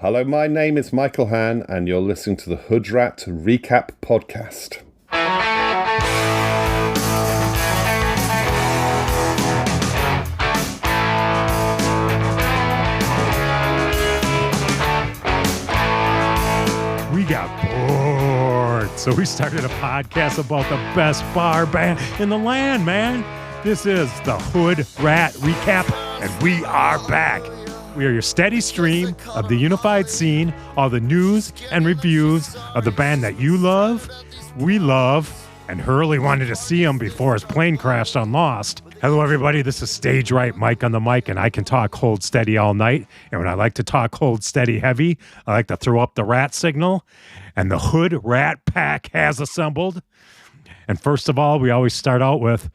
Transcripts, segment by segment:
Hello, my name is Michael Hann, and you're listening to the Hood Rat Recap Podcast. We got bored, so we started a podcast about the best bar band in the land, man. This is the Hood Rat Recap, and we are back. We are your steady stream of the unified scene, all the news and reviews of the band that you love, we love, and Hurley wanted to see him before his plane crashed on Lost. Hello, everybody. This is Stage Right Mike on the mic, and I can talk hold steady all night. And when I like to talk hold steady heavy, I like to throw up the rat signal. And the Hood Rat Pack has assembled. And first of all, we always start out with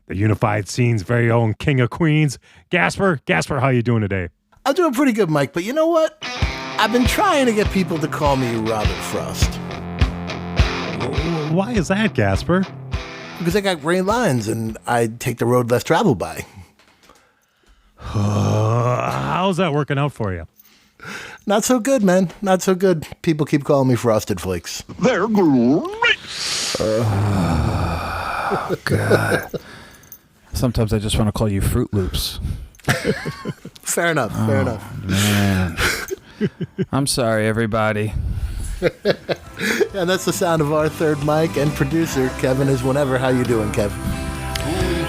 the unified scene's very own King of Queens, Gasper. Gasper, how you doing today? I'm doing pretty good, Mike, but you know what? I've been trying to get people to call me Robert Frost. Why is that, Gasper? Because I got great lines and I take the road less traveled by. How's that working out for you? Not so good, man. Not so good. People keep calling me Frosted Flakes. They're great. Oh, God. Sometimes I just want to call you Fruit Loops. Fair enough. Fair enough. Man. I'm sorry, everybody. And that's the sound of our third mic and producer, Kevin is whenever. How you doing, Kev?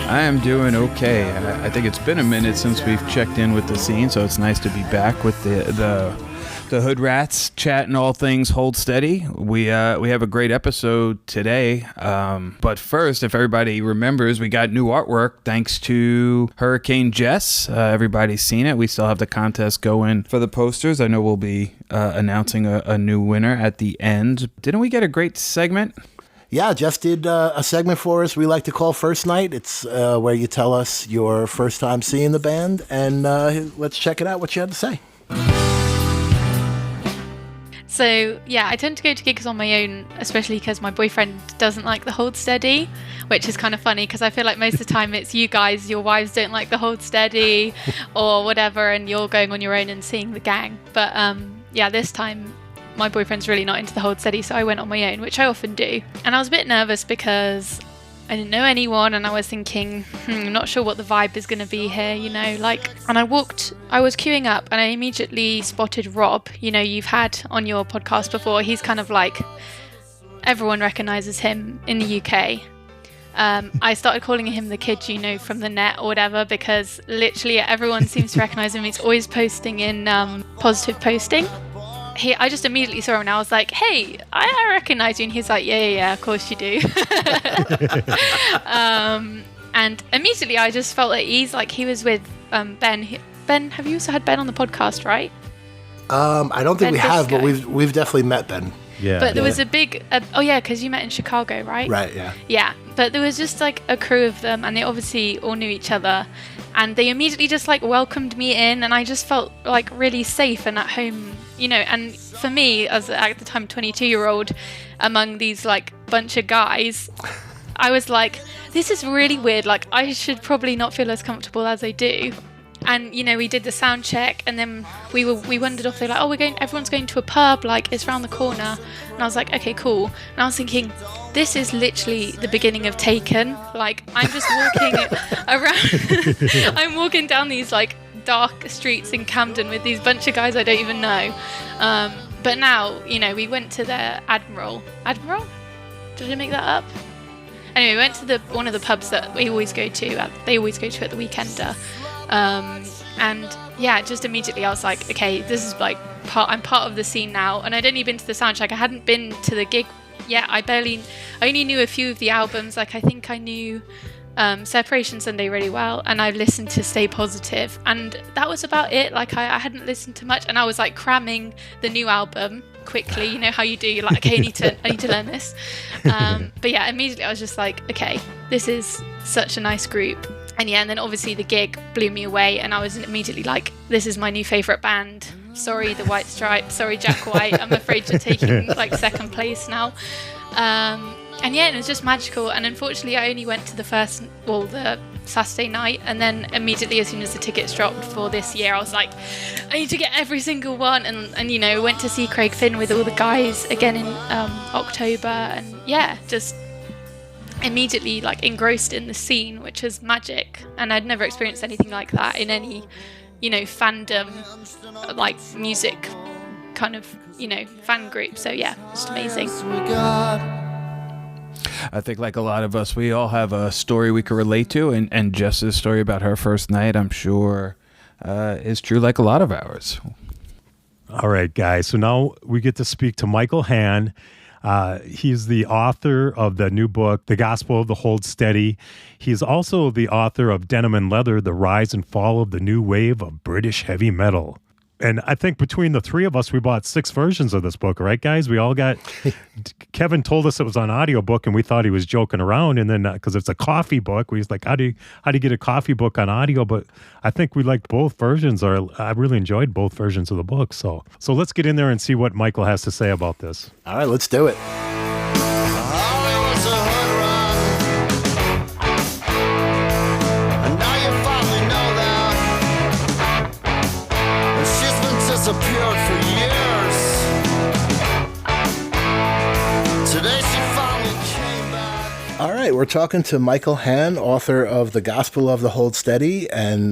I am doing okay. I think it's been a minute since we've checked in with the scene, so it's nice to be back with the Hood Rats chatting all things hold steady. We have a great episode today. But first, if everybody remembers, we got new artwork thanks to Hurricane Jess. Everybody's seen it. We still have the contest going for the posters. I know we'll be announcing a new winner at the end. Didn't we get a great segment? Yeah, Jess did a segment for us we like to call First Night. It's where you tell us your first time seeing the band, and let's check it out, what you had to say. So, yeah, I tend to go to gigs on my own, especially because my boyfriend doesn't like the hold steady, which is kind of funny because I feel like most of the time it's you guys, your wives don't like the hold steady or whatever, and you're going on your own and seeing the gang. But, yeah, this time my boyfriend's really not into the hold steady, so I went on my own, which I often do. And I was a bit nervous because I didn't know anyone, and I was thinking, I'm not sure what the vibe is going to be here, you know, like, and I was queuing up, and I immediately spotted Rob, you know, you've had on your podcast before. He's kind of like, everyone recognises him in the UK. I started calling him the kid, you know, from the net or whatever, because literally everyone seems to recognise him. He's always posting in positive posting. I just immediately saw him and I was like, hey, I recognise you. And he's like, yeah, of course you do. And immediately I just felt at ease, like he was with Ben. Ben, have you also had Ben on the podcast, right? I don't think Ben we have, Briscoe. but we've definitely met Ben. Yeah. But there was a big, because you met in Chicago, right? Right, yeah. Yeah, but there was just like a crew of them, and they obviously all knew each other, and they immediately just like welcomed me in, and I just felt like really safe and at home, you know. And for me, as at the time 22-year-old, among these like bunch of guys, I was like, this is really weird. Like I should probably not feel as comfortable as I do. And, you know, we did the sound check, and then we wandered off. They're like, oh, everyone's going to a pub, like, it's around the corner. And I was like, okay, cool. And I was thinking, this is literally the beginning of Taken. Like, I'm just walking around, I'm walking down these, like, dark streets in Camden with these bunch of guys I don't even know. But now, you know, we went to the Admiral? Did I make that up? Anyway, we went to one of the pubs that they always go to at the Weekender. And yeah, just immediately I was like, okay, this is like I'm part of the scene now. And I'd only been to the soundcheck. I hadn't been to the gig yet. I only knew a few of the albums. Like I think I knew Separation Sunday really well, and I've listened to Stay Positive, and that was about it. Like I hadn't listened to much, and I was like cramming the new album quickly. You know how you do. You're like, okay, I need to learn this. But yeah, immediately I was just like, okay, this is such a nice group. And yeah, and then obviously the gig blew me away, and I was immediately like, this is my new favourite band. Sorry, the White Stripes. Sorry, Jack White. I'm afraid you're taking like second place now. And yeah, it was just magical. And unfortunately, I only went to the Saturday night, and then immediately as soon as the tickets dropped for this year, I was like, I need to get every single one, and you know, went to see Craig Finn with all the guys again in October, and yeah, just immediately like engrossed in the scene, which was magic, and I'd never experienced anything like that in any, you know, fandom, like music kind of, you know, fan group. So yeah, just amazing. I think like a lot of us, we all have a story we can relate to, and Jess's story about her first night, I'm sure, is true like a lot of ours. All right, guys. So now we get to speak to Michael Hann. He's the author of the new book, The Gospel of the Hold Steady. He's also the author of Denim and Leather, The Rise and Fall of the New Wave of British Heavy Metal. And I think between the three of us, we bought 6 versions of this book, right, guys? We all got... Kevin told us it was on audiobook, and we thought he was joking around. And then, because it's a coffee book, we was like, how do you get a coffee book on audio? But I think we liked both versions, or I really enjoyed both versions of the book. So let's get in there and see what Michael has to say about this. All right, let's do it. Disappeared for years. Today she finally came back. All right, we're talking to Michael Hann, author of The Gospel of the Hold Steady and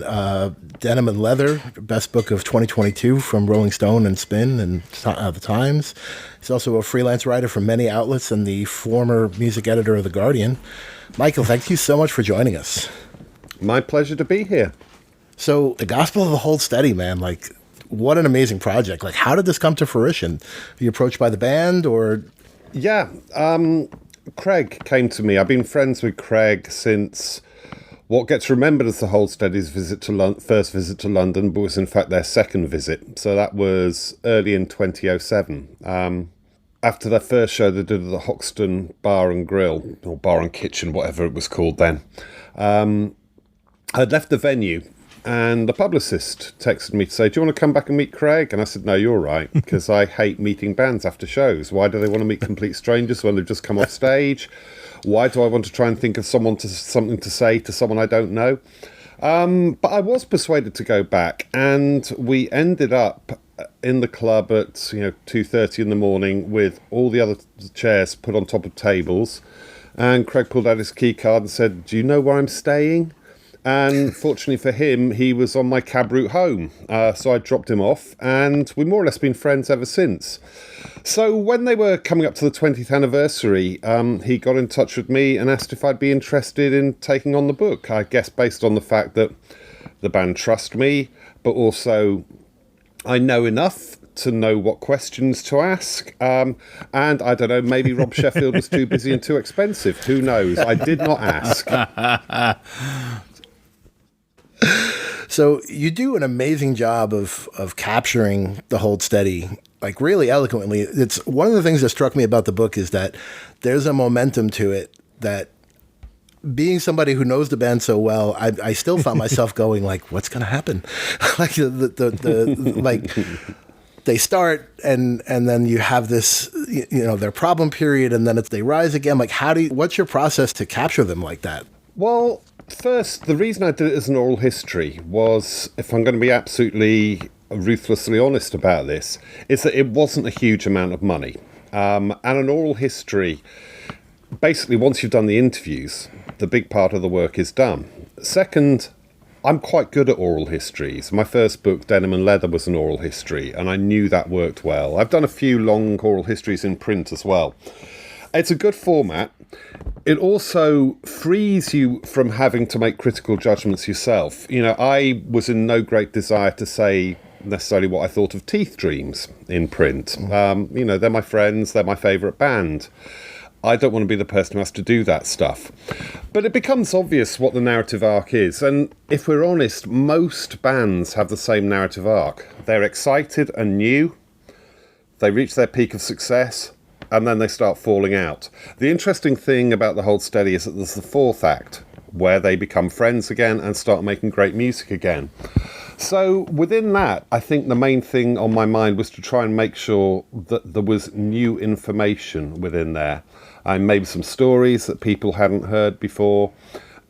Denim and Leather, best book of 2022 from Rolling Stone and Spin and The Times. He's also a freelance writer for many outlets and the former music editor of The Guardian. Michael, thank you so much for joining us. My pleasure to be here. So, The Gospel of the Hold Steady, man, like... what an amazing project. Like, how did this come to fruition? Were you approached by the band, or? Yeah, Craig came to me. I've been friends with Craig since what gets remembered as the Hold Steady's first visit to London, but was in fact their second visit. So that was early in 2007. After their first show, they did at the Hoxton Bar and Grill, or Bar and Kitchen, whatever it was called then. I'd left the venue, and the publicist texted me to say, do you want to come back and meet Craig? And I said, no, you're right, because I hate meeting bands after shows. Why do they want to meet complete strangers when they've just come off stage? Why do I want to try and think of something to say to someone I don't know? But I was persuaded to go back, and we ended up in the club at 2:30 in the morning with all the other chairs put on top of tables. And Craig pulled out his key card and said, do you know where I'm staying? And fortunately for him, he was on my cab route home. So I dropped him off, and we've more or less been friends ever since. So when they were coming up to the 20th anniversary, he got in touch with me and asked if I'd be interested in taking on the book. I guess based on the fact that the band trust me, but also I know enough to know what questions to ask. And I don't know, maybe Rob Sheffield was too busy and too expensive. Who knows? I did not ask. So you do an amazing job of capturing the Hold Steady, like really eloquently. It's one of the things that struck me about the book is that there's a momentum to it that, being somebody who knows the band so well, I still found myself going like, what's going to happen? Like like they start and then you have this, their problem period, and then they rise again. Like, what's your process to capture them like that? Well, first, the reason I did it as an oral history was, if I'm going to be absolutely ruthlessly honest about this, is that it wasn't a huge amount of money. And an oral history, basically, once you've done the interviews, the big part of the work is done. Second, I'm quite good at oral histories. My first book, Denim and Leather, was an oral history, and I knew that worked well. I've done a few long oral histories in print as well. It's a good format. It also frees you from having to make critical judgments yourself. I was in no great desire to say necessarily what I thought of Teeth Dreams in print. They're my friends, they're my favourite band. I don't want to be the person who has to do that stuff. But it becomes obvious what the narrative arc is. And if we're honest, most bands have the same narrative arc. They're excited and new. They reach their peak of success, and then they start falling out. The interesting thing about the Hold Steady is that there's the fourth act, where they become friends again and start making great music again. So within that, I think the main thing on my mind was to try and make sure that there was new information within there. And maybe some stories that people hadn't heard before.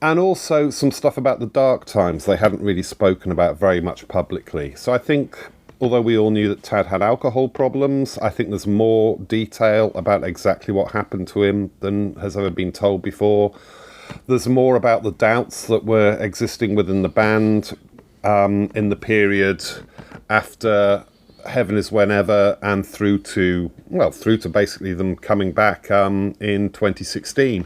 And also some stuff about the dark times they hadn't really spoken about very much publicly. So I think, although we all knew that Tad had alcohol problems, I think there's more detail about exactly what happened to him than has ever been told before. There's more about the doubts that were existing within the band in the period after Heaven Is Whenever and through to basically them coming back in 2016.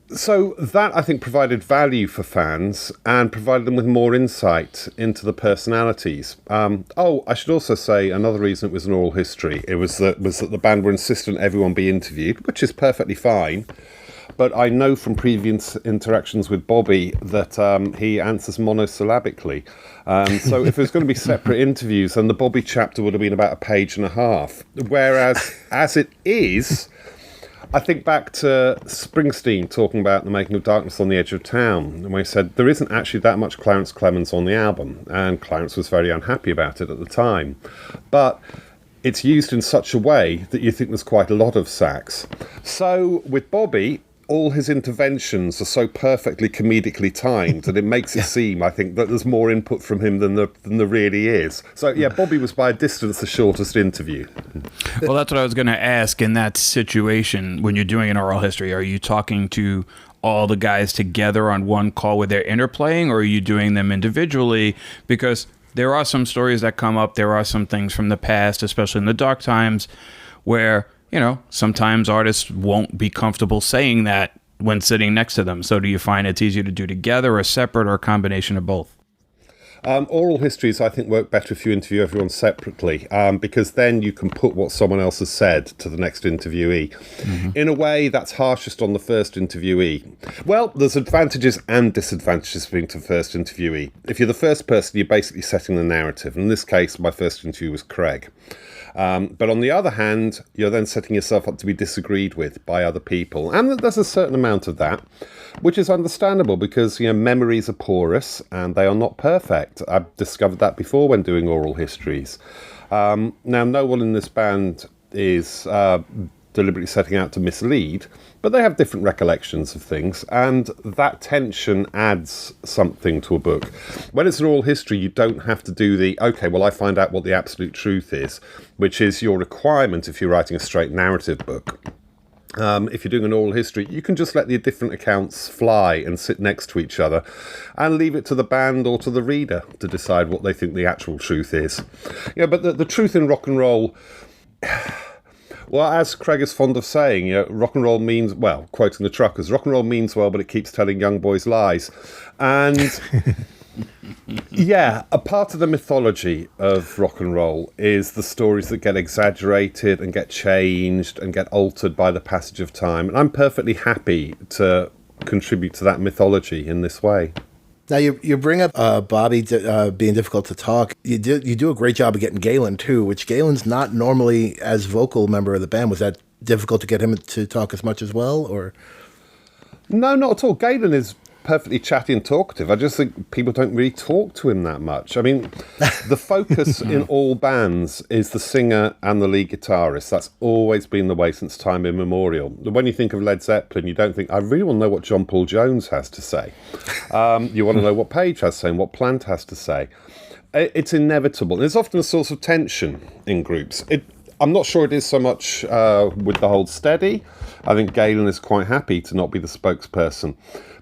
So that, I think, provided value for fans and provided them with more insight into the personalities. I should also say another reason it was an oral history. It was that the band were insistent everyone be interviewed, which is perfectly fine. But I know from previous interactions with Bobby that he answers monosyllabically. So if there's going to be separate interviews, then the Bobby chapter would have been about a page and a half. Whereas, as it is, I think back to Springsteen talking about the making of Darkness on the Edge of Town, where he said there isn't actually that much Clarence Clemens on the album, and Clarence was very unhappy about it at the time. But it's used in such a way that you think there's quite a lot of sax. So with Bobby, all his interventions are so perfectly comedically timed that it makes it seem, I think, that there's more input from him than there really is. So, yeah, Bobby was by a distance the shortest interview. Well, that's what I was going to ask. In that situation, when you're doing an oral history, are you talking to all the guys together on one call with their interplaying, or are you doing them individually? Because there are some stories that come up. There are some things from the past, especially in the dark times, where sometimes artists won't be comfortable saying that when sitting next to them. So do you find it's easier to do together or separate or a combination of both? Oral histories, I think, work better if you interview everyone separately, because then you can put what someone else has said to the next interviewee. Mm-hmm. In a way, that's harshest on the first interviewee. Well, there's advantages and disadvantages of being the first interviewee. If you're the first person, you're basically setting the narrative. In this case, my first interview was Craig. But on the other hand, you're then setting yourself up to be disagreed with by other people. And there's a certain amount of that, which is understandable because, memories are porous and they are not perfect. I've discovered that before when doing oral histories. Now, no one in this band is deliberately setting out to mislead, but they have different recollections of things, and that tension adds something to a book. When it's an oral history, you don't have to do I find out what the absolute truth is, which is your requirement if you're writing a straight narrative book. If you're doing an oral history, you can just let the different accounts fly and sit next to each other and leave it to the band or to the reader to decide what they think the actual truth is. But the truth in rock and roll... Well, as Craig is fond of saying, rock and roll means, quoting the Truckers, rock and roll means well, but it keeps telling young boys lies. And a part of the mythology of rock and roll is the stories that get exaggerated and get changed and get altered by the passage of time. And I'm perfectly happy to contribute to that mythology in this way. Now, you bring up Bobby being difficult to talk. You do a great job of getting Galen, too, which Galen's not normally as vocal member of the band. Was that difficult to get him to talk as much as well? Or No, not at all. Galen is perfectly chatty and talkative. I just think people don't really talk to him that much. I mean, the focus in all bands is the singer and the lead guitarist. That's always been the way since time immemorial. When you think of Led Zeppelin, you don't think, I really want to know what John Paul Jones has to say. You want to know what Page has to say and what Plant has to say. It's inevitable. There's often a source of tension in groups. I'm not sure it is so much with the Hold Steady. I think Galen is quite happy to not be the spokesperson.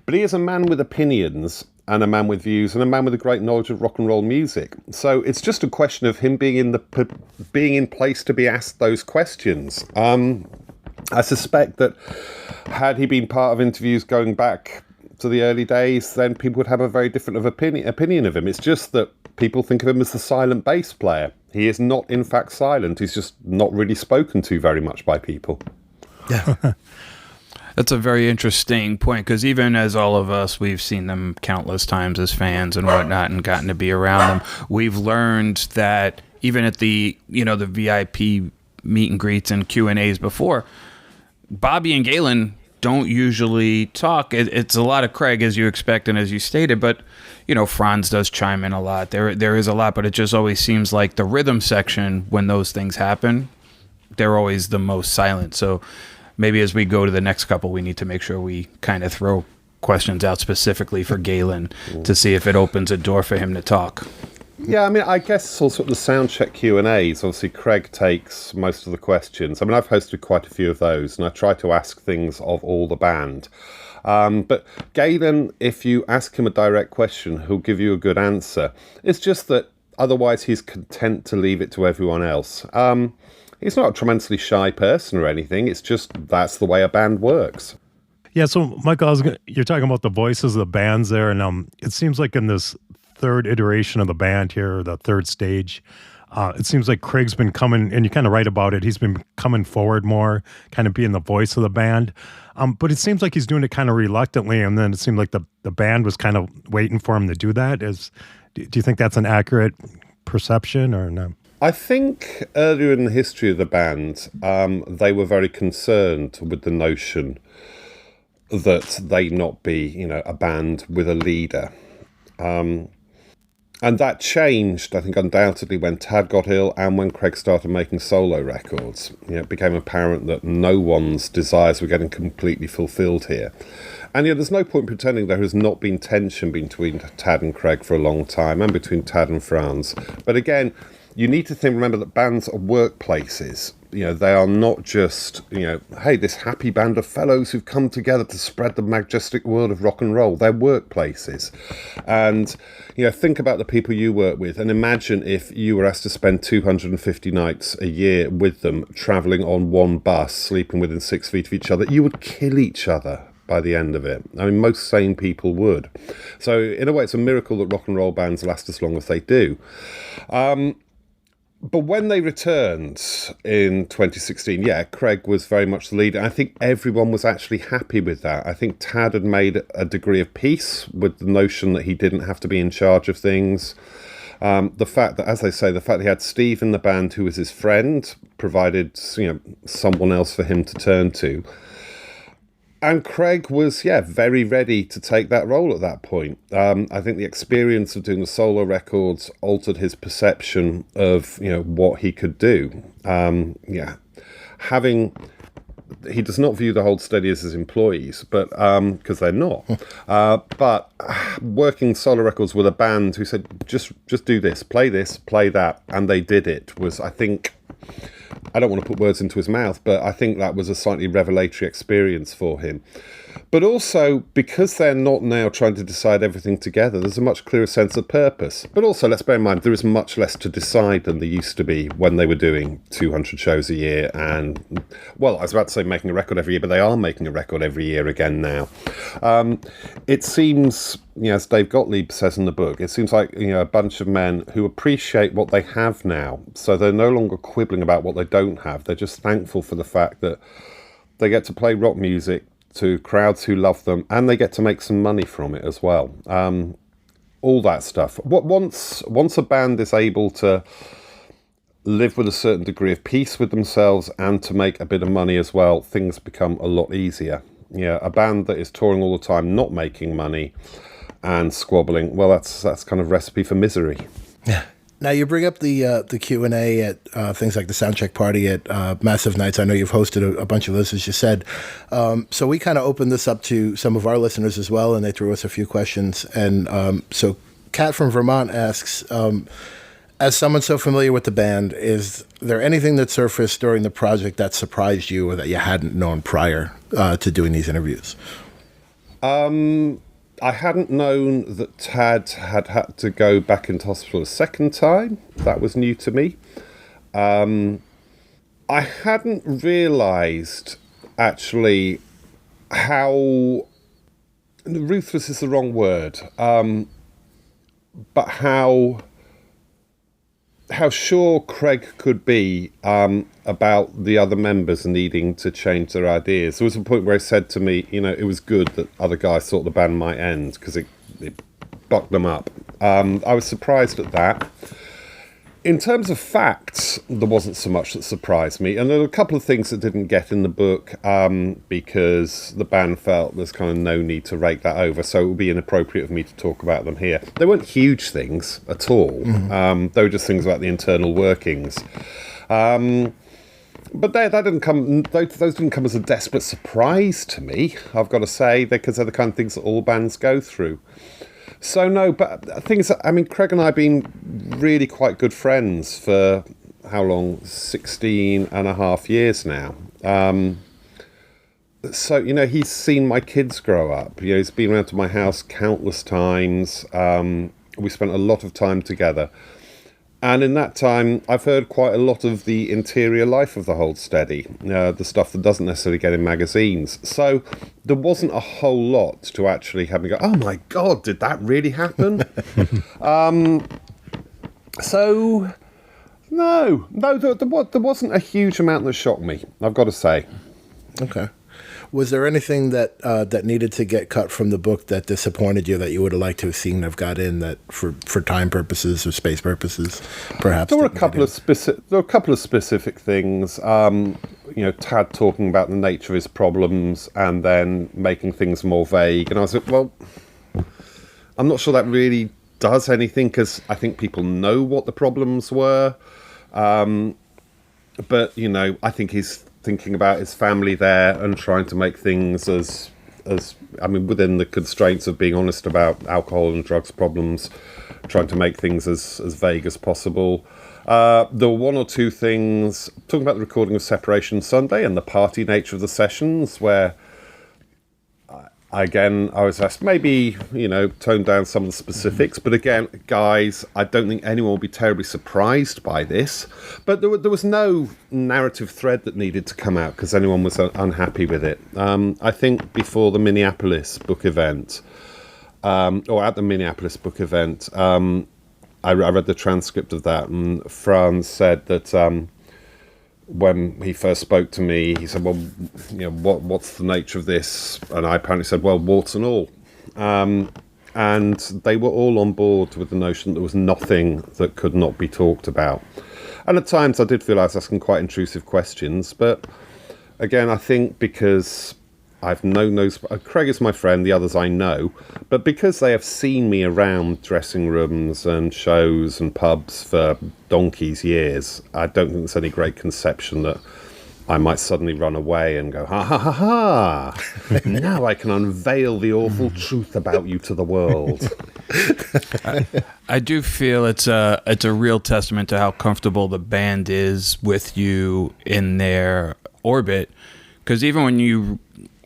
But he is a man with opinions and a man with views and a man with a great knowledge of rock and roll music. So it's just a question of him being in place to be asked those questions. I suspect that had he been part of interviews going back to the early days, then people would have a very different opinion of him. It's just that people think of him as the silent bass player. He is not, in fact, silent. He's just not really spoken to very much by people. Yeah. That's a very interesting point, because even as all of us, we've seen them countless times as fans and whatnot and gotten to be around them, we've learned that even at the VIP meet and greets and Q&As before, Bobby and Galen don't usually talk. It's a lot of Craig, as you expect and as you stated, but Franz does chime in a lot. There is a lot, but it just always seems like the rhythm section, when those things happen, they're always the most silent. So maybe as we go to the next couple, we need to make sure we kind of throw questions out specifically for Galen to see if it opens a door for him to talk. Yeah, I mean, I guess also the soundcheck Q&As, obviously Craig takes most of the questions. I mean, I've hosted quite a few of those, and I try to ask things of all the band. But Galen, if you ask him a direct question, he'll give you a good answer. It's just that otherwise he's content to leave it to everyone else. He's not a tremendously shy person or anything. It's just that's the way a band works. Yeah, so Michael, you're talking about the voices of the bands there, and it seems like in this third iteration of the band here, the third stage, it seems like Craig's been coming, and you kind of write about it, he's been coming forward more, kind of being the voice of the band. But it seems like he's doing it kind of reluctantly, and then it seemed like the band was kind of waiting for him to do that. Do you think that's an accurate perception or no? I think earlier in the history of the band, they were very concerned with the notion that they not be, a band with a leader. And that changed, I think, undoubtedly when Tad got ill and when Craig started making solo records. It became apparent that no one's desires were getting completely fulfilled here. And there's no point pretending there has not been tension between Tad and Craig for a long time, and between Tad and Franz. But again, you need to remember that bands are workplaces. They are not just, hey, this happy band of fellows who've come together to spread the majestic world of rock and roll. They're workplaces. And, think about the people you work with and imagine if you were asked to spend 250 nights a year with them, travelling on one bus, sleeping within 6 feet of each other. You would kill each other by the end of it. I mean, most sane people would. So, in a way, it's a miracle that rock and roll bands last as long as they do. But when they returned in 2016, Craig was very much the leader. I think everyone was actually happy with that. I think Tad had made a degree of peace with the notion that he didn't have to be in charge of things. The fact that, as they say, the fact that he had Steve in the band who was his friend provided, someone else for him to turn to. And Craig was, very ready to take that role at that point. I think the experience of doing the solo records altered his perception of, what he could do. He does not view the Hold Steady as his employees, but because they're not. But working solo records with a band who said, just do this, play that, and they did it, was, I think, I don't want to put words into his mouth, but I think that was a slightly revelatory experience for him. But also, because they're not now trying to decide everything together, there's a much clearer sense of purpose. But also, let's bear in mind, there is much less to decide than there used to be when they were doing 200 shows a year. And, well, I was about to say making a record every year, but they are making a record every year again now. It seems, as Dave Gottlieb says in the book, it seems like, a bunch of men who appreciate what they have now. So they're no longer quibbling about what they don't have. They're just thankful for the fact that they get to play rock music to crowds who love them, and they get to make some money from it as well. All that stuff. Once a band is able to live with a certain degree of peace with themselves and to make a bit of money as well, things become a lot easier. A band that is touring all the time, not making money and squabbling, well, that's kind of recipe for misery. Yeah. Now, you bring up the Q&A at things like the Soundcheck Party at Massive Nights. I know you've hosted a bunch of those, as you said. So we kind of opened this up to some of our listeners as well, and they threw us a few questions. And so Kat from Vermont asks, as someone so familiar with the band, is there anything that surfaced during the project that surprised you or that you hadn't known prior to doing these interviews? I hadn't known that Tad had to go back into hospital a second time. That was new to me. I hadn't realised, actually, how... ruthless is the wrong word. But how sure Craig could be about the other members needing to change their ideas. There was a point where he said to me, it was good that other guys thought the band might end because it bucked them up. I was surprised at that. In terms of facts, there wasn't so much that surprised me. And there were a couple of things that didn't get in the book because the band felt there's kind of no need to rake that over. So it would be inappropriate of me to talk about them here. They weren't huge things at all. They were just things about the internal workings. But that didn't come. Those didn't come as a desperate surprise to me. I've got to say, because they're the kind of things that all bands go through. So no, but things. I mean, Craig and I have been really quite good friends for how long? 16 and a half years now. So he's seen my kids grow up. He's been around to my house countless times. We spent a lot of time together. And in that time, I've heard quite a lot of the interior life of the Hold Steady, the stuff that doesn't necessarily get in magazines. So there wasn't a whole lot to actually have me go, oh my God, did that really happen? So, no, there wasn't a huge amount that shocked me, I've got to say. Okay. Was there anything that that needed to get cut from the book that disappointed you that you would have liked to have seen have got in that for time purposes or space purposes, perhaps? There were a couple of specific things. Tad talking about the nature of his problems and then making things more vague, and I was like, well, I'm not sure that really does anything because I think people know what the problems were, but I think he's thinking about his family there and trying to make things as within the constraints of being honest about alcohol and drugs problems, trying to make things as vague as possible. There were one or two things, talking about the recording of Separation Sunday and the party nature of the sessions, where I was asked maybe, tone down some of the specifics. But again, guys, I don't think anyone will be terribly surprised by this. But there was no narrative thread that needed to come out because anyone was unhappy with it. I think before the Minneapolis book event, or at the Minneapolis book event, I read the transcript of that, and Franz said that when he first spoke to me, he said, well, what's the nature of this? And I apparently said, well, warts and all. And they were all on board with the notion that there was nothing that could not be talked about. And at times I did feel I was asking quite intrusive questions. But again, I think because I've known those... Craig is my friend, the others I know. But because they have seen me around dressing rooms and shows and pubs for donkey's years, I don't think there's any great conception that I might suddenly run away and go, ha ha ha ha, now I can unveil the awful truth about you to the world. I do feel it's a real testament to how comfortable the band is with you in their orbit. Because even when you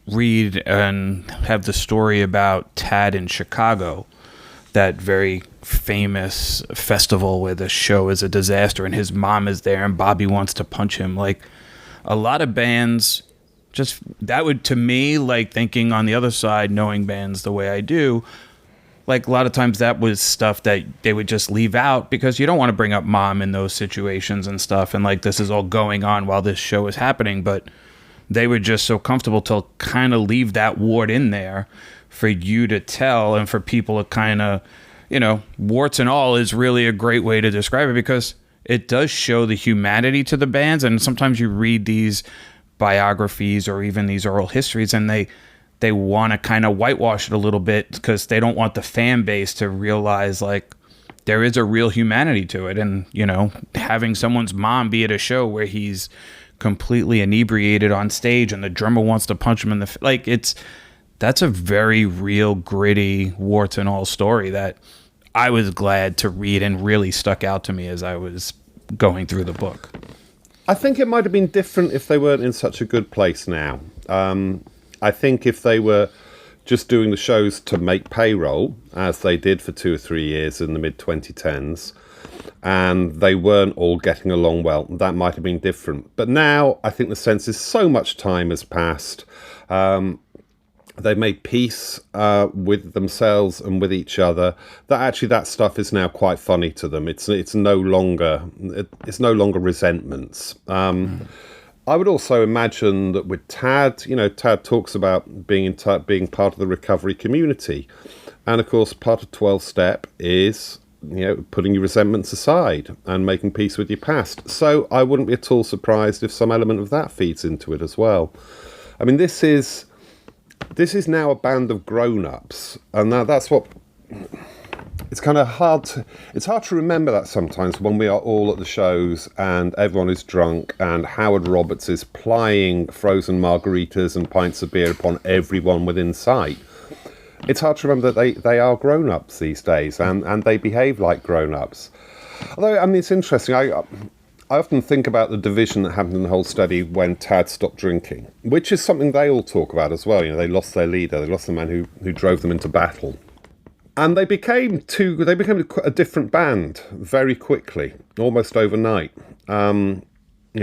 read and have the story about Tad in Chicago, that very famous festival where the show is a disaster and his mom is there and Bobby wants to punch him. Like, a lot of bands, just that would, to me, like thinking on the other side, knowing bands the way I do, like a lot of times that was stuff that they would just leave out because you don't want to bring up mom in those situations and stuff. And like, this is all going on while this show is happening, but they were just so comfortable to kind of leave that wart in there for you to tell and for people to kind of, warts and all is really a great way to describe it because it does show the humanity to the bands. And sometimes you read these biographies or even these oral histories and they want to kind of whitewash it a little bit because they don't want the fan base to realize like there is a real humanity to it. And, having someone's mom be at a show where he's completely inebriated on stage and the drummer wants to punch him in the that's a very real gritty warts and all story that I was glad to read and really stuck out to me as I was going through the book. I think it might have been different if they weren't in such a good place now. I think if they were just doing the shows to make payroll, as they did for 2 or 3 years in the mid-2010s, and they weren't all getting along well, that might have been different. But now I think the sense is so much time has passed. They've made peace with themselves and with each other. That actually that stuff is now quite funny to them. It's no longer resentments. I would also imagine that with Tad, Tad talks about being part of the recovery community, and of course part of 12-step is putting your resentments aside and making peace with your past. So I wouldn't be at all surprised if some element of that feeds into it as well. I mean, this is now a band of grown-ups, and that's what it's kind of it's hard to remember that sometimes when we are all at the shows and everyone is drunk and Howard Roberts is plying frozen margaritas and pints of beer upon everyone within sight. It's hard to remember that they are grown-ups these days and they behave like grown-ups. Although, I mean, it's interesting. I often think about the division that happened in the whole study when Tad stopped drinking, which is something they all talk about as well. You know, they lost their leader, they lost the man who drove them into battle. And they became a different band very quickly, almost overnight. You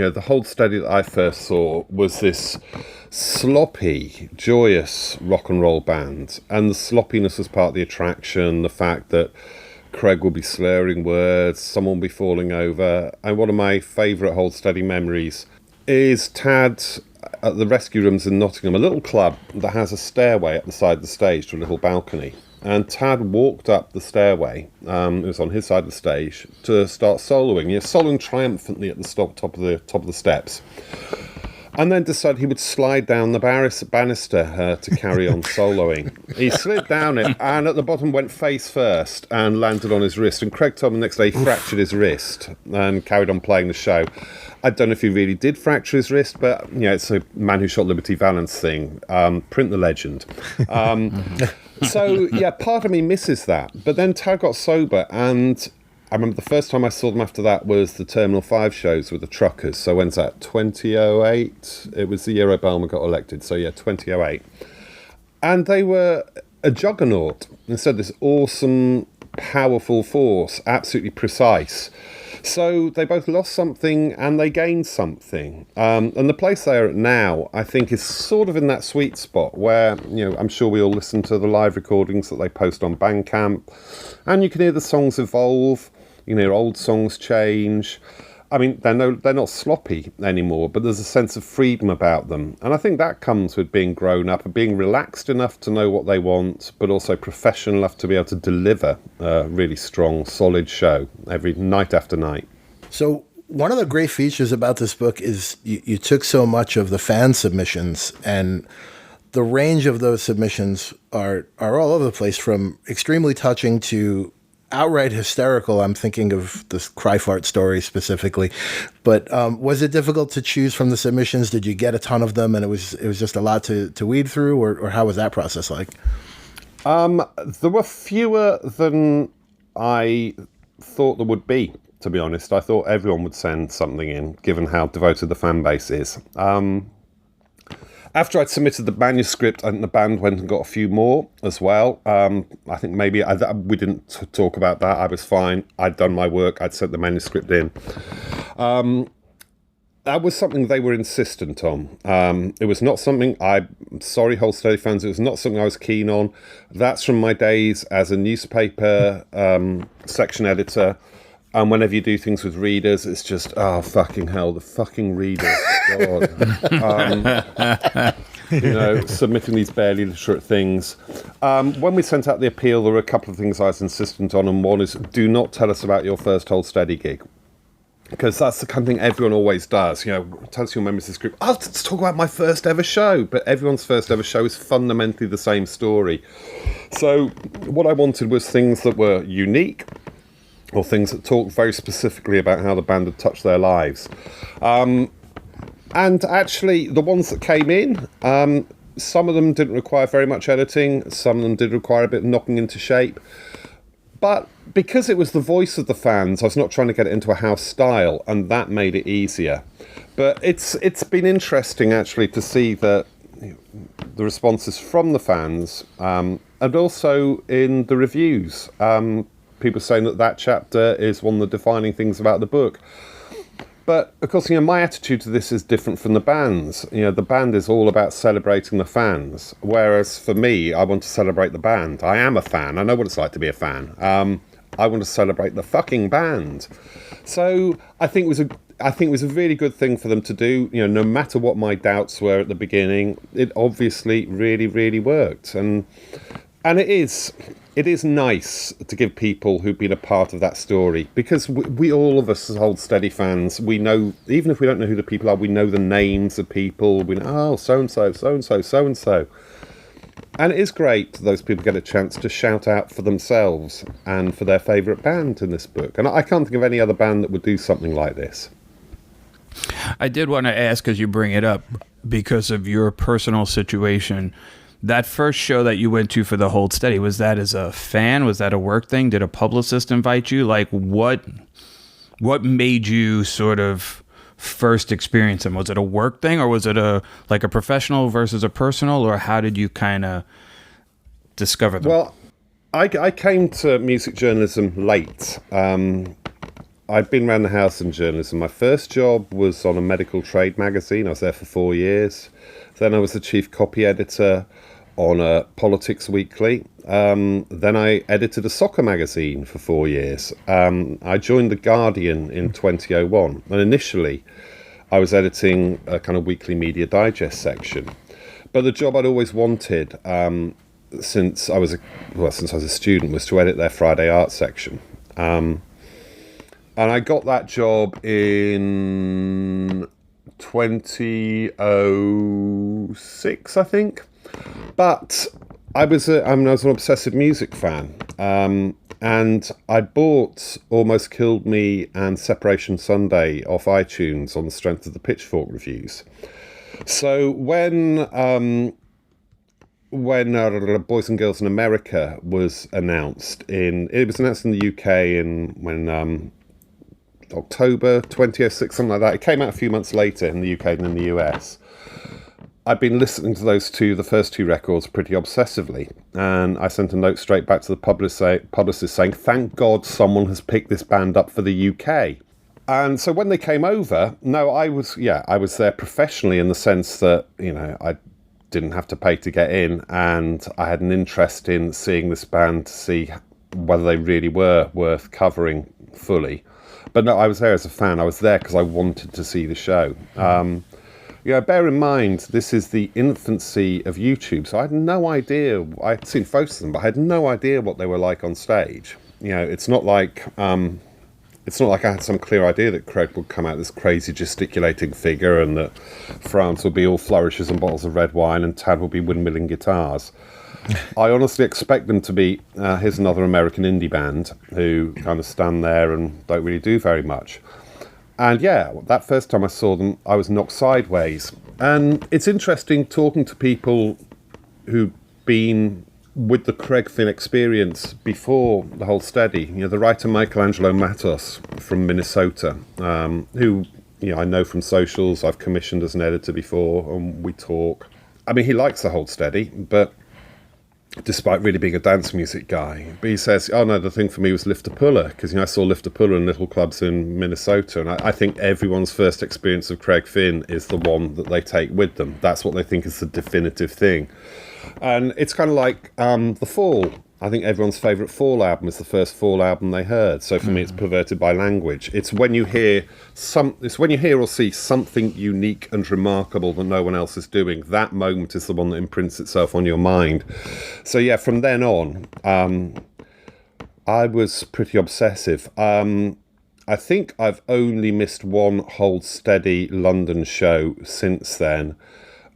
know, the whole study that I first saw was this sloppy, joyous rock and roll band. And the sloppiness was part of the attraction, the fact that Craig will be slurring words, someone will be falling over. And one of my favourite Hold Steady memories is Tad at the rescue rooms in Nottingham, a little club that has a stairway at the side of the stage to a little balcony. And Tad walked up the stairway, it was on his side of the stage, to start soloing. He was soloing triumphantly at the top of the steps. And then decided he would slide down the banister to carry on soloing. He slid down it and at the bottom went face first and landed on his wrist. And Craig told me the next day he fractured his wrist and carried on playing the show. I don't know if he really did fracture his wrist, but you know, it's a Man Who Shot Liberty Valance thing. Print the legend. So, yeah, part of me misses that. But then Tad got sober, and I remember the first time I saw them after that was the Terminal 5 shows with the Truckers. So when's that? 2008? It was the year Obama got elected. So, yeah, 2008. And they were a juggernaut. Instead, this awesome, powerful force, absolutely precise. So they both lost something and they gained something. And the place they are at now, I think, is sort of in that sweet spot where, you know, I'm sure we all listen to the live recordings that they post on Bandcamp. And you can hear the songs evolve, you know, old songs change. I mean, they're not sloppy anymore, but there's a sense of freedom about them. And I think that comes with being grown up and being relaxed enough to know what they want, but also professional enough to be able to deliver a really strong, solid show every night after night. So one of the great features about this book is you took so much of the fan submissions, and the range of those submissions are all over the place, from extremely touching to outright hysterical. I'm thinking of the Cry Fart story specifically, but was it difficult to choose from the submissions? Did you get a ton of them and it was just a lot to weed through, or how was that process like? There were fewer than I thought there would be, to be honest. I thought everyone would send something in, given how devoted the fan base is. After I'd submitted the manuscript, I think the band went and got a few more as well. I think maybe we didn't talk about that. I was fine. I'd done my work. I'd sent the manuscript in. That was something they were insistent on. It was not something sorry, Hold Steady fans, it was not something I was keen on. That's from my days as a newspaper section editor. And whenever you do things with readers, it's just, oh, fucking hell, the fucking readers. God. You know, submitting these barely literate things. When we sent out the appeal, there were a couple of things I was insistent on, and one is, do not tell us about your first Hold Steady gig. Because that's the kind of thing everyone always does. You know, tell us your members of this group, let's talk about my first ever show. But everyone's first ever show is fundamentally the same story. So what I wanted was things that were unique, or things that talk very specifically about how the band had touched their lives. And actually, the ones that came in, some of them didn't require very much editing, some of them did require a bit of knocking into shape. But because it was the voice of the fans, I was not trying to get it into a house style, and that made it easier. But it's been interesting, actually, to see that the responses from the fans, and also in the reviews. People saying that chapter is one of the defining things about the book. But, of course, you know, my attitude to this is different from the band's. You know, the band is all about celebrating the fans, whereas for me, I want to celebrate the band. I am a fan. I know what it's like to be a fan. I want to celebrate the fucking band. So I think it was a really good thing for them to do. You know, no matter what my doubts were at the beginning, it obviously really, really worked. And it is nice to give people who've been a part of that story, because we all of us as Hold Steady fans, we know, even if we don't know who the people are, we know the names of people. We know, oh, so-and-so, so-and-so, so-and-so. And it is great that those people get a chance to shout out for themselves and for their favourite band in this book. And I can't think of any other band that would do something like this. I did want to ask, as you bring it up, because of your personal situation, that first show that you went to for the Hold Steady, was that as a fan? Was that a work thing? Did a publicist invite you? Like, what made you sort of first experience them? Was it a work thing, or was it a professional versus a personal, or how did you kind of discover them? Well, I came to music journalism late. I'd been around the house in journalism. My first job was on a medical trade magazine. I was there for 4 years. Then I was the chief copy editor on a Politics Weekly. Then I edited a soccer magazine for 4 years. I joined The Guardian in 2001. And initially, I was editing a kind of weekly media digest section. But the job I'd always wanted since I was a student was to edit their Friday art section. And I got that job in 2006, I think. But I was an obsessive music fan. And I bought Almost Killed Me and Separation Sunday off iTunes on the strength of the Pitchfork reviews. So when Boys and Girls in America was announced in the UK when October 2006, something like that. It came out a few months later in the UK than in the US. I'd been listening to the first two records pretty obsessively, and I sent a note straight back to the publicist saying, "Thank God someone has picked this band up for the UK." And so when they came over, I was there professionally in the sense that, I didn't have to pay to get in, and I had an interest in seeing this band to see whether they really were worth covering fully. But no, I was there as a fan. I was there because I wanted to see the show. Bear in mind, this is the infancy of YouTube, so I had no idea. I'd seen photos of them, but I had no idea what they were like on stage. It's not like I had some clear idea that Craig would come out this crazy gesticulating figure, and that France would be all flourishes and bottles of red wine, and Tad would be windmilling guitars. I honestly expect them to be, here's another American indie band who kind of stand there and don't really do very much. And that first time I saw them, I was knocked sideways. And it's interesting talking to people who've been with the Craig Finn experience before the Hold Steady. The writer Michelangelo Matos from Minnesota, who I know from socials, I've commissioned as an editor before, and we talk. I mean, he likes the Hold Steady, but despite really being a dance music guy. But he says, oh no, the thing for me was Lifter Puller, because I saw Lifter Puller in little clubs in Minnesota, and I think everyone's first experience of Craig Finn is the one that they take with them. That's what they think is the definitive thing. And it's kind of like The Fall. I think everyone's favourite Fall album is the first Fall album they heard. So for me, it's perverted by language. It's when you hear or see something unique and remarkable that no one else is doing. That moment is the one that imprints itself on your mind. So from then on, I was pretty obsessive. I think I've only missed one Hold Steady London show since then.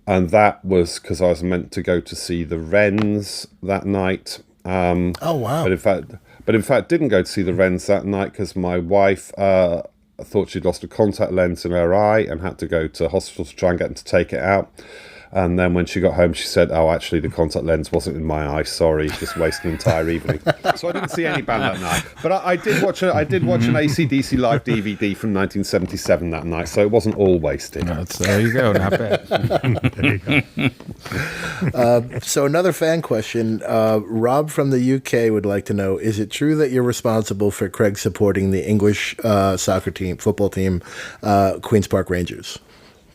And that was because I was meant to go to see the Wrens that night. Oh wow! But in fact, didn't go to see the Wrens that night because my wife thought she'd lost a contact lens in her eye and had to go to hospital to try and get them to take it out. And then when she got home, she said, "Oh, actually, the contact lens wasn't in my eye. Sorry, just wasted an entire evening." So I didn't see any band that night. But I did watch an AC/DC live DVD from 1977 that night, so it wasn't all wasted. There you go. Not bad. There you go. So another fan question. Rob from the UK would like to know, is it true that you're responsible for Craig supporting the English football team, Queen's Park Rangers?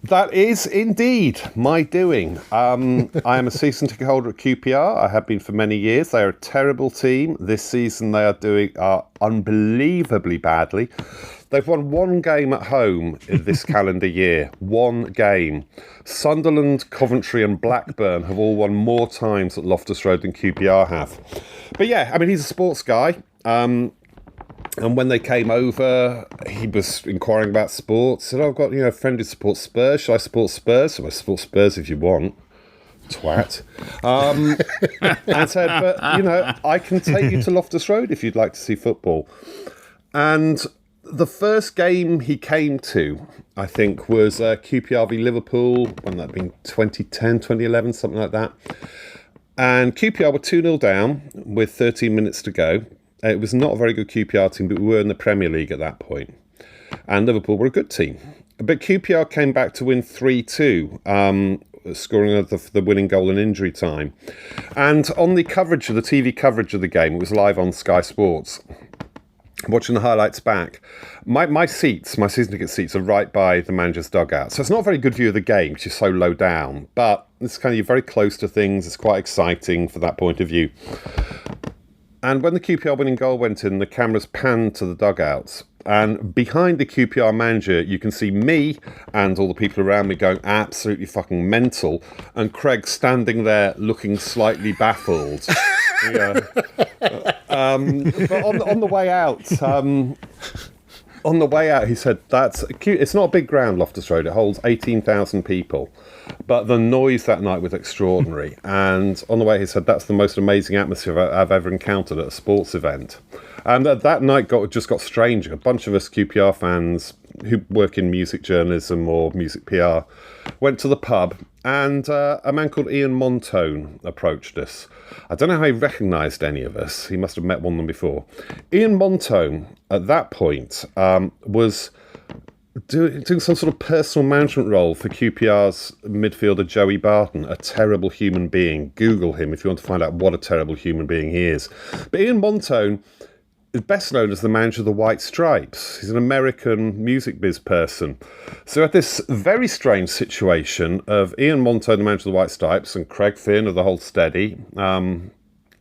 That is indeed my doing. I am a season ticket holder at QPR. I have been for many years. They are a terrible team. This season they are doing unbelievably badly. They've won one game at home in this calendar year. One game. Sunderland, Coventry and Blackburn have all won more times at Loftus Road than QPR have. But he's a sports guy. And when they came over, he was inquiring about sports. Said, I've got a friend who supports Spurs. Should I support Spurs? So I support Spurs if you want. twat. And said, but, I can take you to Loftus Road if you'd like to see football. And the first game he came to, I think, was QPR v Liverpool, when that been 2010, 2011, something like that. And QPR were 2-0 down with 13 minutes to go. It was not a very good QPR team, but we were in the Premier League at that point. And Liverpool were a good team. But QPR came back to win 3-2, scoring the winning goal in injury time. And on the coverage of the TV coverage of the game, it was live on Sky Sports. Watching the highlights back, my seats, my season ticket seats, are right by the manager's dugout. So it's not a very good view of the game, which is so low down. But it's kind of, you're very close to things. It's quite exciting from that point of view. And when the QPR winning goal went in, the cameras panned to the dugouts. And behind the QPR manager, you can see me and all the people around me going absolutely fucking mental. And Craig standing there looking slightly baffled. Yeah. But on the way out, he said, "That's cute. It's not a big ground, Loftus Road. It holds 18,000 people, but the noise that night was extraordinary." And on the way, he said, "That's the most amazing atmosphere I've ever encountered at a sports event." And that night just got stranger. A bunch of us QPR fans who work in music journalism or music PR went to the pub, and a man called Ian Montone approached us. I don't know how he recognised any of us. He must have met one of them before. Ian Montone, at that point, was doing some sort of personal management role for QPR's midfielder Joey Barton, a terrible human being. Google him if you want to find out what a terrible human being he is. But Ian Montone is best known as the manager of the White Stripes. He's an American music biz person. So at this very strange situation of Ian Montone, the manager of the White Stripes, and Craig Finn of the Hold Steady,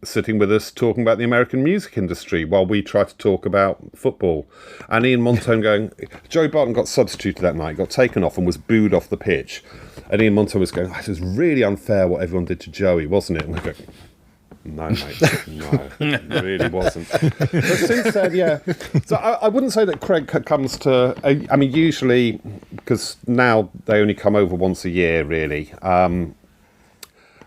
sitting with us talking about the American music industry while we try to talk about football. And Ian Montone going, Joey Barton got substituted that night, got taken off and was booed off the pitch. And Ian Montone was going, "This is really unfair what everyone did to Joey, wasn't it?" And we go, "No, mate, no, it really wasn't." But since then, yeah. So I wouldn't say that Craig comes to, I mean, usually, because now they only come over once a year, really.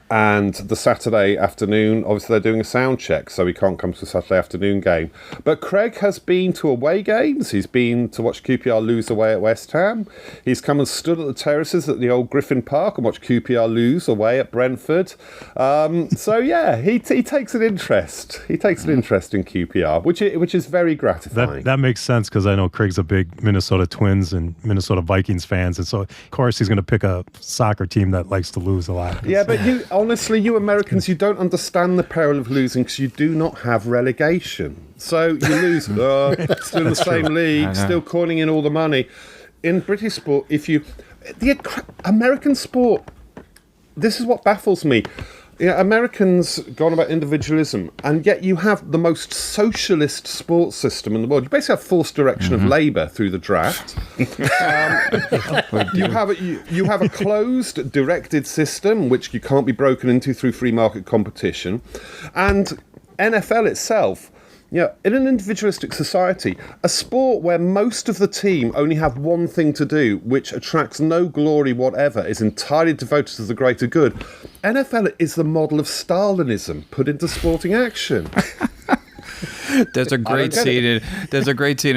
And the Saturday afternoon, obviously they're doing a sound check, so he can't come to a Saturday afternoon game. But Craig has been to away games. He's been to watch QPR lose away at West Ham. He's come and stood at the terraces at the old Griffin Park and watched QPR lose away at Brentford. So yeah, he takes an interest. He takes an interest in QPR, which is very gratifying. That makes sense, because I know Craig's a big Minnesota Twins and Minnesota Vikings fans, and so of course he's going to pick a soccer team that likes to lose a lot. Yeah, but honestly, you Americans, you don't understand the peril of losing because you do not have relegation. So you lose, still in the same league, still calling in all the money. In British sport, the American sport, this is what baffles me. Americans go on about individualism, and yet you have the most socialist sports system in the world. You basically have forced direction of labour through the draft. You have a closed, directed system which you can't be broken into through free market competition, and NFL itself. In an individualistic society, a sport where most of the team only have one thing to do, which attracts no glory whatever, is entirely devoted to the greater good. NFL is the model of Stalinism put into sporting action. There's a great scene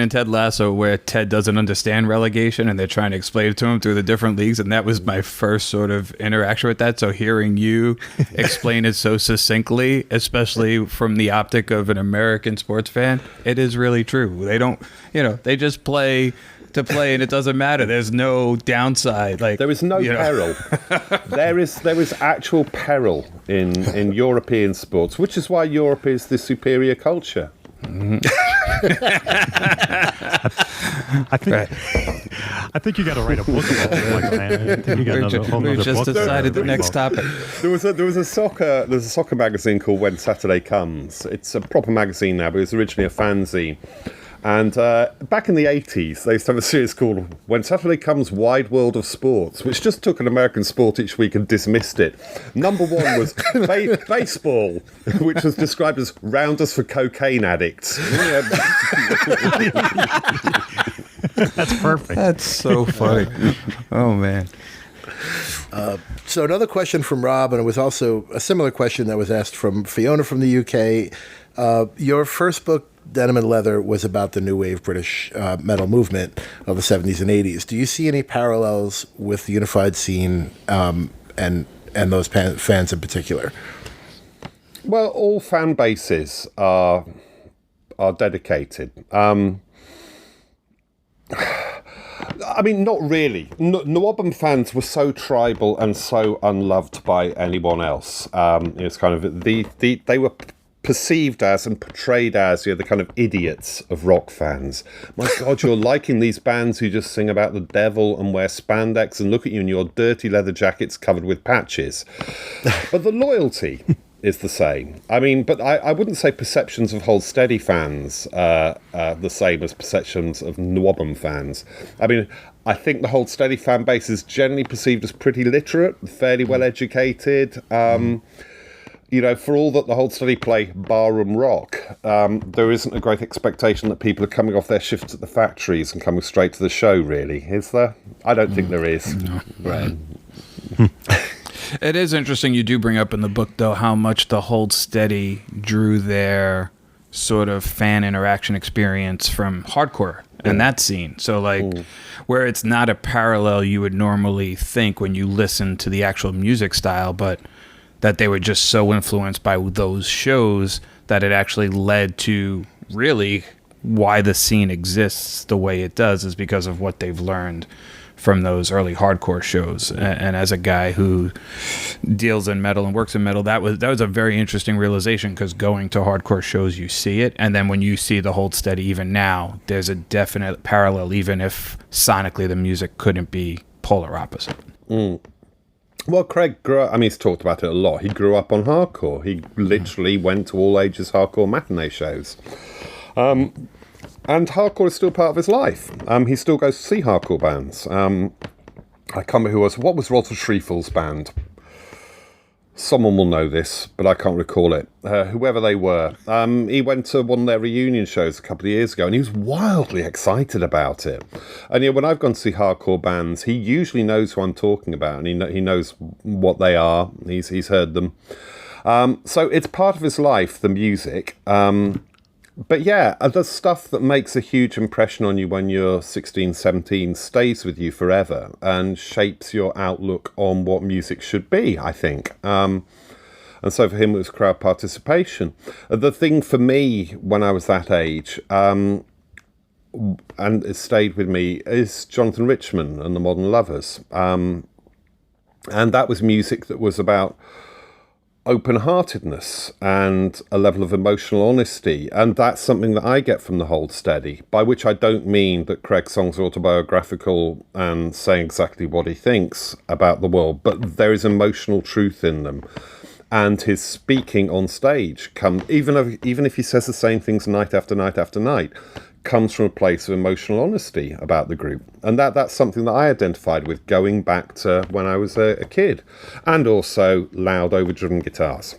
in Ted Lasso where Ted doesn't understand relegation and they're trying to explain it to him through the different leagues, and that was my first sort of interaction with that. So hearing you explain it so succinctly, especially from the optic of an American sports fan, it is really true. They don't, they just play to play, and it doesn't matter. There's no downside. Like, there is no peril. There is actual peril in European sports, which is why Europe is the superior culture. I think you got to write a book about it, Michael Hann. I think you got another whole we nother just book decided the next topic. There's a soccer magazine called When Saturday Comes. It's a proper magazine now, but it was originally a fanzine. And back in the 80s, they used to have a series called When Saturday Comes, Wide World of Sports, which just took an American sport each week and dismissed it. Number one was baseball, which was described as rounders for cocaine addicts. That's perfect. That's so funny. Oh, man. So another question from Rob, and it was also a similar question that was asked from Fiona from the UK. Your first book, Denim and Leather, was about the new wave British metal movement of the 70s and 80s. Do you see any parallels with the unified scene and those fans in particular? Well, all fan bases are dedicated. I mean, not really. Nwabam fans were so tribal and so unloved by anyone else. It's kind of they were perceived as and portrayed as the kind of idiots of rock fans. My God, you're liking these bands who just sing about the devil and wear spandex and look at you in your dirty leather jackets covered with patches. But the loyalty is the same. I mean, but I wouldn't say perceptions of Hold Steady fans are the same as perceptions of Nwabam fans. I mean, I think the Hold Steady fan base is generally perceived as pretty literate, fairly well educated. You know, for all that the Hold Steady play barroom rock, there isn't a great expectation that people are coming off their shifts at the factories and coming straight to the show, really. Is there? I don't think there is. No. Right. It is interesting you do bring up in the book, though, how much the Hold Steady drew their sort of fan interaction experience from hardcore and that scene. So, like, where it's not a parallel you would normally think when you listen to the actual music style, but that they were just so influenced by those shows that it actually led to really why the scene exists the way it does is because of what they've learned from those early hardcore shows. And as a guy who deals in metal and works in metal, that was a very interesting realization, because going to hardcore shows, you see it. And then when you see the Hold Steady even now, there's a definite parallel, even if sonically the music couldn't be polar opposite. Well, Craig grew up, I mean, he's talked about it a lot. He grew up on hardcore. He literally went to all ages hardcore matinee shows. And hardcore is still part of his life. He still goes to see hardcore bands. I can't remember what was Walter Schrieffel's band? Someone will know this, but I can't recall it. Whoever they were. He went to one of their reunion shows a couple of years ago, and he was wildly excited about it. And when I've gone to see hardcore bands, he usually knows who I'm talking about, and he knows what they are. He's heard them. So it's part of his life, the music. But yeah, the stuff that makes a huge impression on you when you're 16, 17 stays with you forever and shapes your outlook on what music should be, I think. And so for him, it was crowd participation. The thing for me when I was that age, and it stayed with me, is Jonathan Richman and the Modern Lovers. And that was music that was about open-heartedness and a level of emotional honesty, and that's something that I get from the Hold Steady, by which I don't mean that Craig's songs are autobiographical and saying exactly what he thinks about the world, but there is emotional truth in them, and his speaking on stage even if he says the same things night after night after night, comes from a place of emotional honesty about the group. And that's something that I identified with going back to when I was a kid. And also loud overdriven guitars.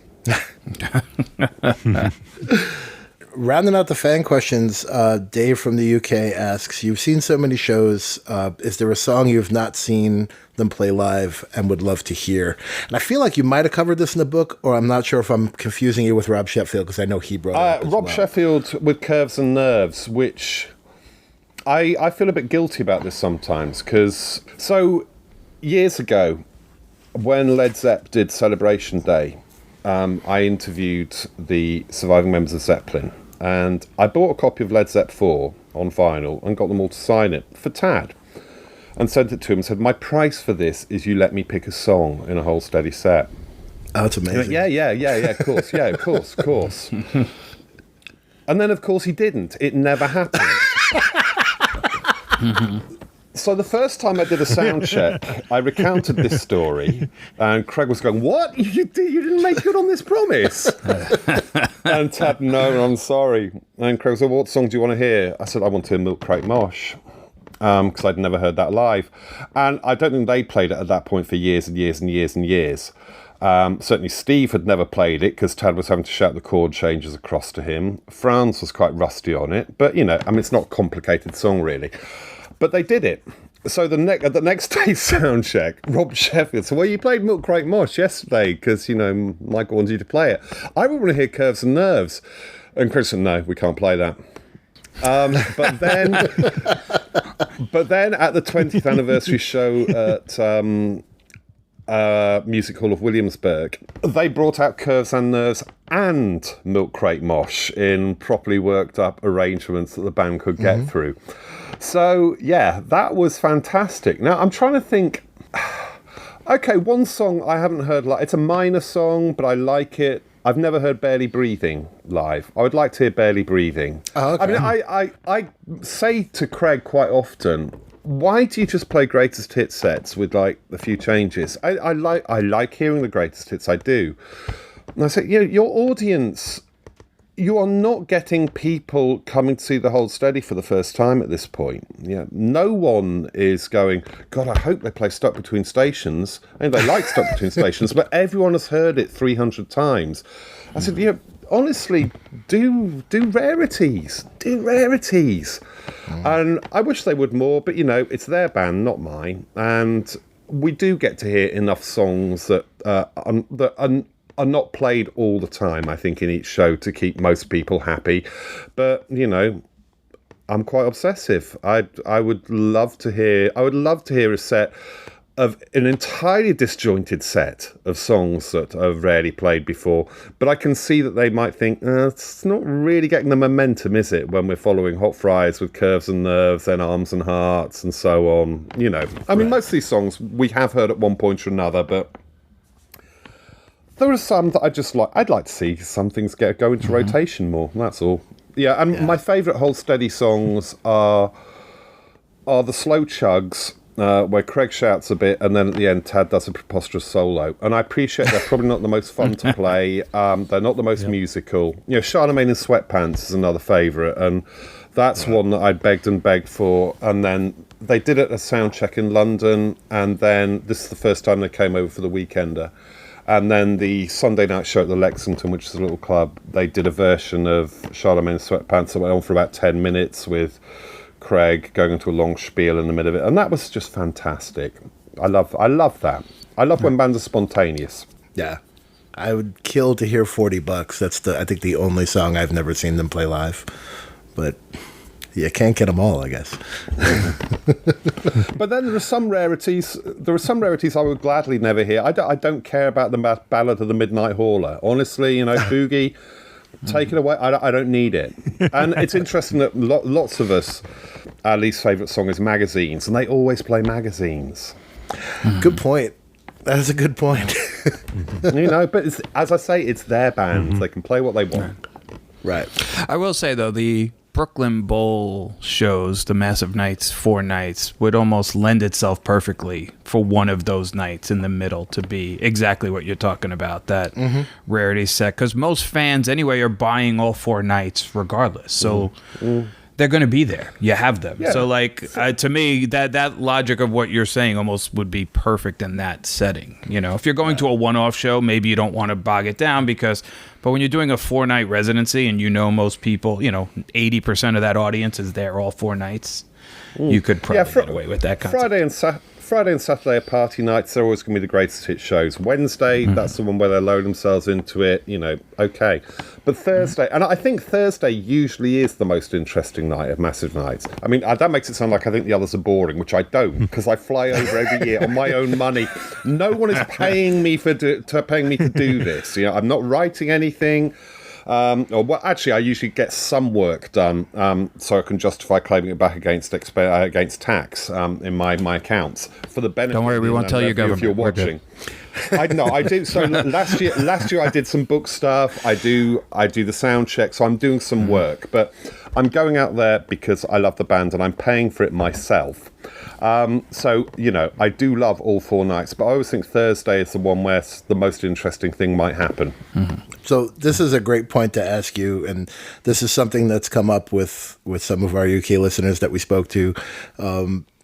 Rounding out the fan questions, Dave from the UK asks, you've seen so many shows. Is there a song you've not seen them play live and would love to hear? And I feel like you might have covered this in the book, or I'm not sure if I'm confusing you with Rob Sheffield, because I know he brought it up. Rob Sheffield with Curves and Nerves, which I feel a bit guilty about this sometimes, because so years ago, when Led Zepp did Celebration Day, I interviewed the surviving members of Zeppelin, and I bought a copy of Led Zepp 4 on vinyl and got them all to sign it for Tad, and sent it to him and said, my price for this is you let me pick a song in a Hold Steady set. Oh, that's amazing. Went, yeah, of course, of course. And then, of course, he didn't. It never happened. So the first time I did a sound check, I recounted this story, and Craig was going, what? You didn't make good on this promise? And Tad, no, I'm sorry. And Craig said, well, what song do you want to hear? I said, I want to hear Milk Crate Mosh, because I'd never heard that live. And I don't think they played it at that point for years and years and years and years. Certainly Steve had never played it because Tad was having to shout the chord changes across to him. Franz was quite rusty on it, but, it's not a complicated song, really. But they did it, So the next day's sound check, Rob Sheffield said, well, you played Milk Crate Mosh yesterday because, Michael wanted you to play it. I would want to hear Curves and Nerves. And Chris said, no, we can't play that. But then at the 20th anniversary show at Music Hall of Williamsburg, they brought out Curves and Nerves and Milk Crate Mosh in properly worked up arrangements that the band could get through. So, yeah, that was fantastic. Now, I'm trying to think... Okay, one song I haven't heard... It's a minor song, but I like it. I've never heard Barely Breathing live. I would like to hear Barely Breathing. Oh, okay. I mean, I say to Craig quite often, why do you just play greatest hit sets with, a few changes? I like hearing the greatest hits, I do. And I say, your audience... You are not getting people coming to see the Hold Steady for the first time at this point. Yeah, no one is going, God, I hope they play Stuck Between Stations. And they like Stuck Between Stations, but everyone has heard it 300 times. I said, honestly, do rarities. Do rarities. And I wish they would more, but, it's their band, not mine. And we do get to hear enough songs that are not played all the time, I think, in each show to keep most people happy. But, I'm quite obsessive. I would love to hear a set of an entirely disjointed set of songs that I've rarely played before. But I can see that they might think, it's not really getting the momentum, is it, when we're following Hot Fries with Curves and Nerves, then Arms and Hearts, and so on. I mean, most of these songs we have heard at one point or another, but there are some that I just like. I'd like to see some things go into rotation more. That's all. Yeah, and my favourite Hold Steady songs are the slow chugs where Craig shouts a bit, and then at the end Tad does a preposterous solo. And I appreciate they're probably not the most fun to play. They're not the most musical. Charlemagne in Sweatpants is another favourite, and that's one that I begged and begged for. And then they did it at a sound check in London, and then this is the first time they came over for the Weekender. And then the Sunday night show at the Lexington, which is a little club, they did a version of Charlemagne in Sweatpants that went on for about 10 minutes with Craig going into a long spiel in the middle of it. And that was just fantastic. I love that. I love when bands are spontaneous. Yeah. I would kill to hear $40. That's I think the only song I've never seen them play live. But you can't get them all, I guess. But then there are some rarities. I would gladly never hear. I don't care about the Ballad of the Midnight Hauler. Honestly, Boogie, take it away. I don't need it. And it's interesting that lots of us, our least favourite song is Magazines, and they always play Magazines. Good point. That is a good point. But as I say, it's their band. They can play what they want. Right. I will say, though, the Brooklyn Bowl shows, the Massive Nights, 4 nights, would almost lend itself perfectly for one of those nights in the middle to be exactly what you're talking about, that rarity set. Because most fans, anyway, are buying all 4 nights regardless. So they're going to be there. You have them. Yeah. So, to me, that logic of what you're saying almost would be perfect in that setting. If you're going to a one-off show, maybe you don't want to bog it down but when you're doing a 4-night residency and most people, 80% of that audience is there all 4 nights, you could probably get away with that concept. Friday and Saturday are party nights. They're always going to be the greatest hit shows. Wednesday, that's the one where they load themselves into it, okay. But Thursday, and I think Thursday usually is the most interesting night of Massive Nights. I mean, that makes it sound like I think the others are boring, which I don't, because I fly over every year on my own money. No one is paying me to do this. I'm not writing anything. Actually, I usually get some work done, so I can justify claiming it back against tax in my accounts for the benefit. Don't worry, we won't tell your government if you're watching. I do. So last year I did some book stuff. I do the sound check. So I'm doing some work, but I'm going out there because I love the band and I'm paying for it myself. So I do love all 4 nights, but I always think Thursday is the one where the most interesting thing might happen. So this is a great point to ask you, and this is something that's come up with some of our UK listeners that we spoke to.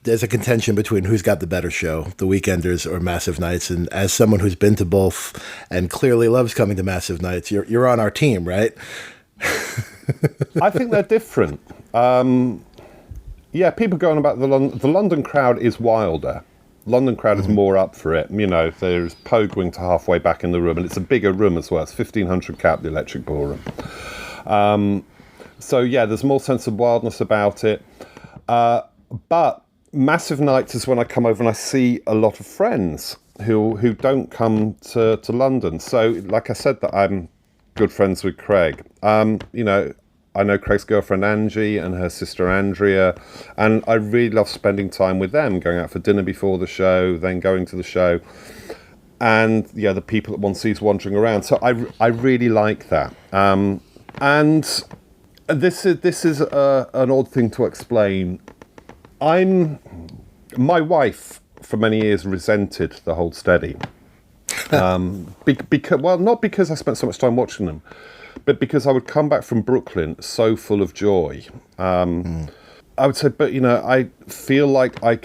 There's a contention between who's got the better show, the Weekenders or Massive Nights. And as someone who's been to both and clearly loves coming to Massive Nights, you're on our team, right? I think they're different. Yeah, people going about the London crowd is wilder. London crowd is more up for it. You know, there's pogoing to halfway back in the room, and it's a bigger room as well. It's 1,500 cap, the Electric Ballroom. So yeah, there's more sense of wildness about it. But massive nights is when I come over and I see a lot of friends who don't come to London. So, like I said, that I'm good friends with Craig. You know, I know Craig's girlfriend Angie and her sister Andrea, and I really love spending time with them, going out for dinner before the show, then going to the show, and yeah, the people that one sees wandering around. So I really like that. And this is an odd thing to explain. My wife for many years resented the Hold Steady, because not because I spent so much time watching them, but because I would come back from Brooklyn so full of joy. I would say, but you know, I feel like a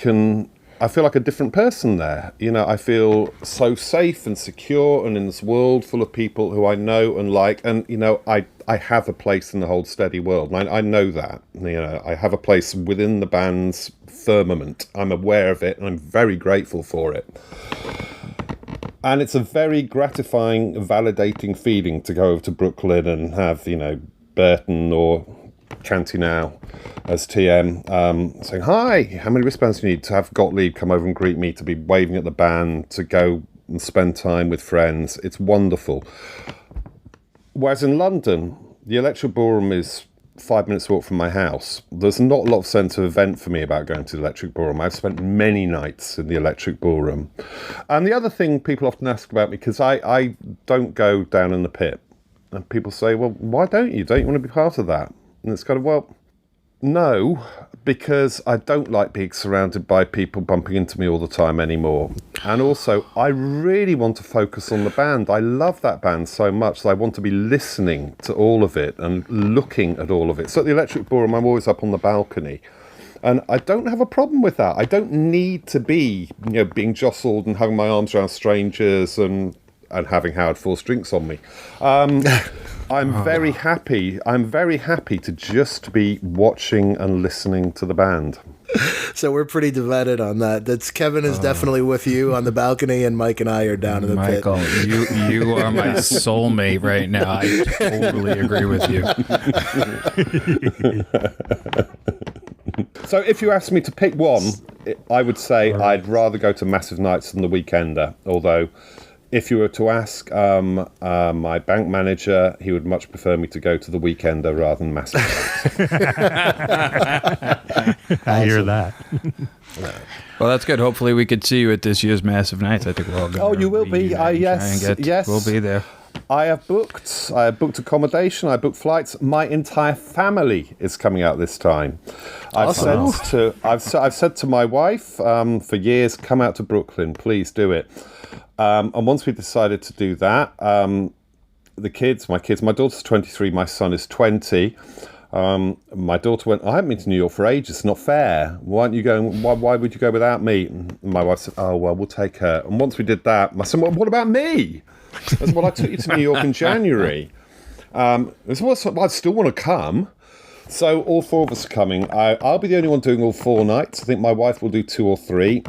different person there. You know, I feel so safe and secure, and in this world full of people who I know and like, and you know, I have a place in the Hold Steady world. And I know that. You know, I have a place within the band's firmament. I'm aware of it, and I'm very grateful for it. And it's a very gratifying, validating feeling to go over to Brooklyn and have, you know, Burton or Canty now as TM saying, hi, how many wristbands do you need? To have Gottlieb come over and greet me, to be waving at the band, to go and spend time with friends. It's wonderful. Whereas in London, the Electric Ballroom is 5 minutes walk from my house. There's not a lot of sense of event for me about going to the Electric Ballroom. I've spent many nights in the Electric Ballroom. And the other thing people often ask about me, because I don't go down in the pit. And people say, well, why don't you? Don't you want to be part of that? And it's kind of, well, no, because I don't like being surrounded by people bumping into me all the time anymore. And also, I really want to focus on the band. I love that band so much that I want to be listening to all of it and looking at all of it. So at the Electric Ballroom, I'm always up on the balcony. And I don't have a problem with that. I don't need to be, you know, being jostled and having my arms around strangers and having Howard Force drinks on me. I'm very happy to just be watching and listening to the band. So we're pretty divided on that. Kevin is definitely with you on the balcony, and Mike and I are down in the pit. Michael, you are my soulmate right now. I totally agree with you. So if you asked me to pick one, I would say I'd rather go to Massive Nights than the Weekender, although if you were to ask my bank manager, he would much prefer me to go to the Weekender rather than Massive Nights. I hear that. Well, that's good. Hopefully we could see you at this year's Massive Nights. I think we're all going. Oh, you will be. Yes. We'll be there. I have booked accommodation. I booked flights. My entire family is coming out this time. Awesome. I've said to my wife for years, come out to Brooklyn, please do it. And once we decided to do that, my daughter's 23, my son is 20. My daughter went, I haven't been to New York for ages, it's not fair. Why aren't you going? Why would you go without me? And my wife said, oh, well, we'll take her. And once we did that, my son went, what about me? I said, well, I took you to New York in January. I said, well, I still want to come. So all four of us are coming. I'll be the only one doing all 4 nights. I think my wife will do 2 or 3.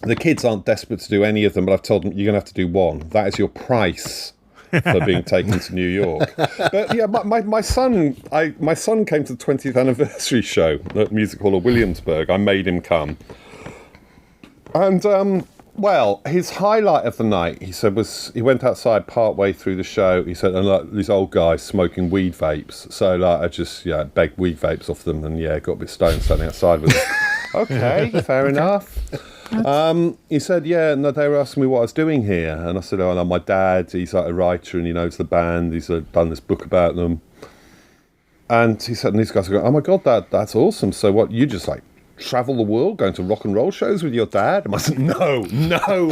The kids aren't desperate to do any of them, but I've told them, you're going to have to do 1. That is your price for being taken to New York. But yeah, my son came to the 20th anniversary show at Music Hall of Williamsburg. I made him come. And, well, his highlight of the night, he said, was he went outside part way through the show. He said, and like, these old guys smoking weed vapes. So like, I just begged weed vapes off them and got a bit stoned standing outside with them. Okay, fair enough. He said, no, they were asking me what I was doing here. And I said, oh, no, my dad, he's like a writer and he knows the band. He's done this book about them. And he said, and these guys are going, oh my God, that's awesome. So what, you just like travel the world going to rock and roll shows with your dad? And I said, no,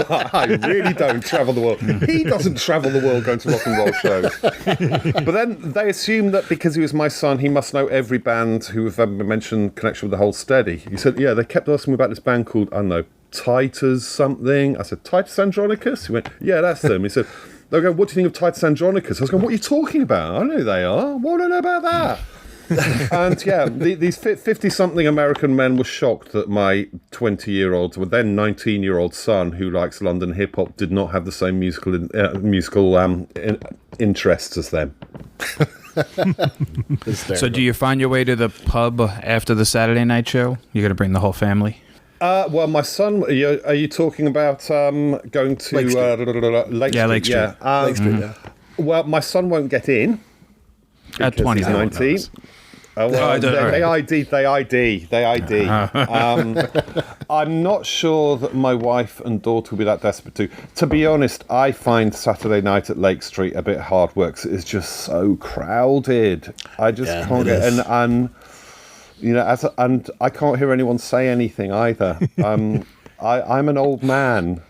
I really don't travel the world. He doesn't travel the world going to rock and roll shows. But then they assumed that because he was my son, he must know every band who have ever been mentioned in connection with the Whole Steady. He said, they kept asking me about this band called, I don't know, Titus something. I said, Titus Andronicus? He went, yeah, that's them. He said, they go, what do you think of Titus Andronicus? I was going, what are you talking about? I know who they are. What do I know about that? And yeah, these 50-something American men were shocked that my 20-year-old, well, then 19-year-old son, who likes London hip-hop, did not have the same musical interests as them. So do you find your way to the pub after the Saturday night show? You got to bring the whole family? Well, my son, are you talking about going to Lake Street? Lake Street. Yeah. Lake Street, yeah. Well, my son won't get in. At 20, he's 19. Oh, well, they ID. I'm not sure that my wife and daughter will be that desperate to. To be honest, I find Saturday night at Lake Street a bit hard work. 'Cause it's just so crowded. I just can't get in, and you know, and I can't hear anyone say anything either. I'm an old man.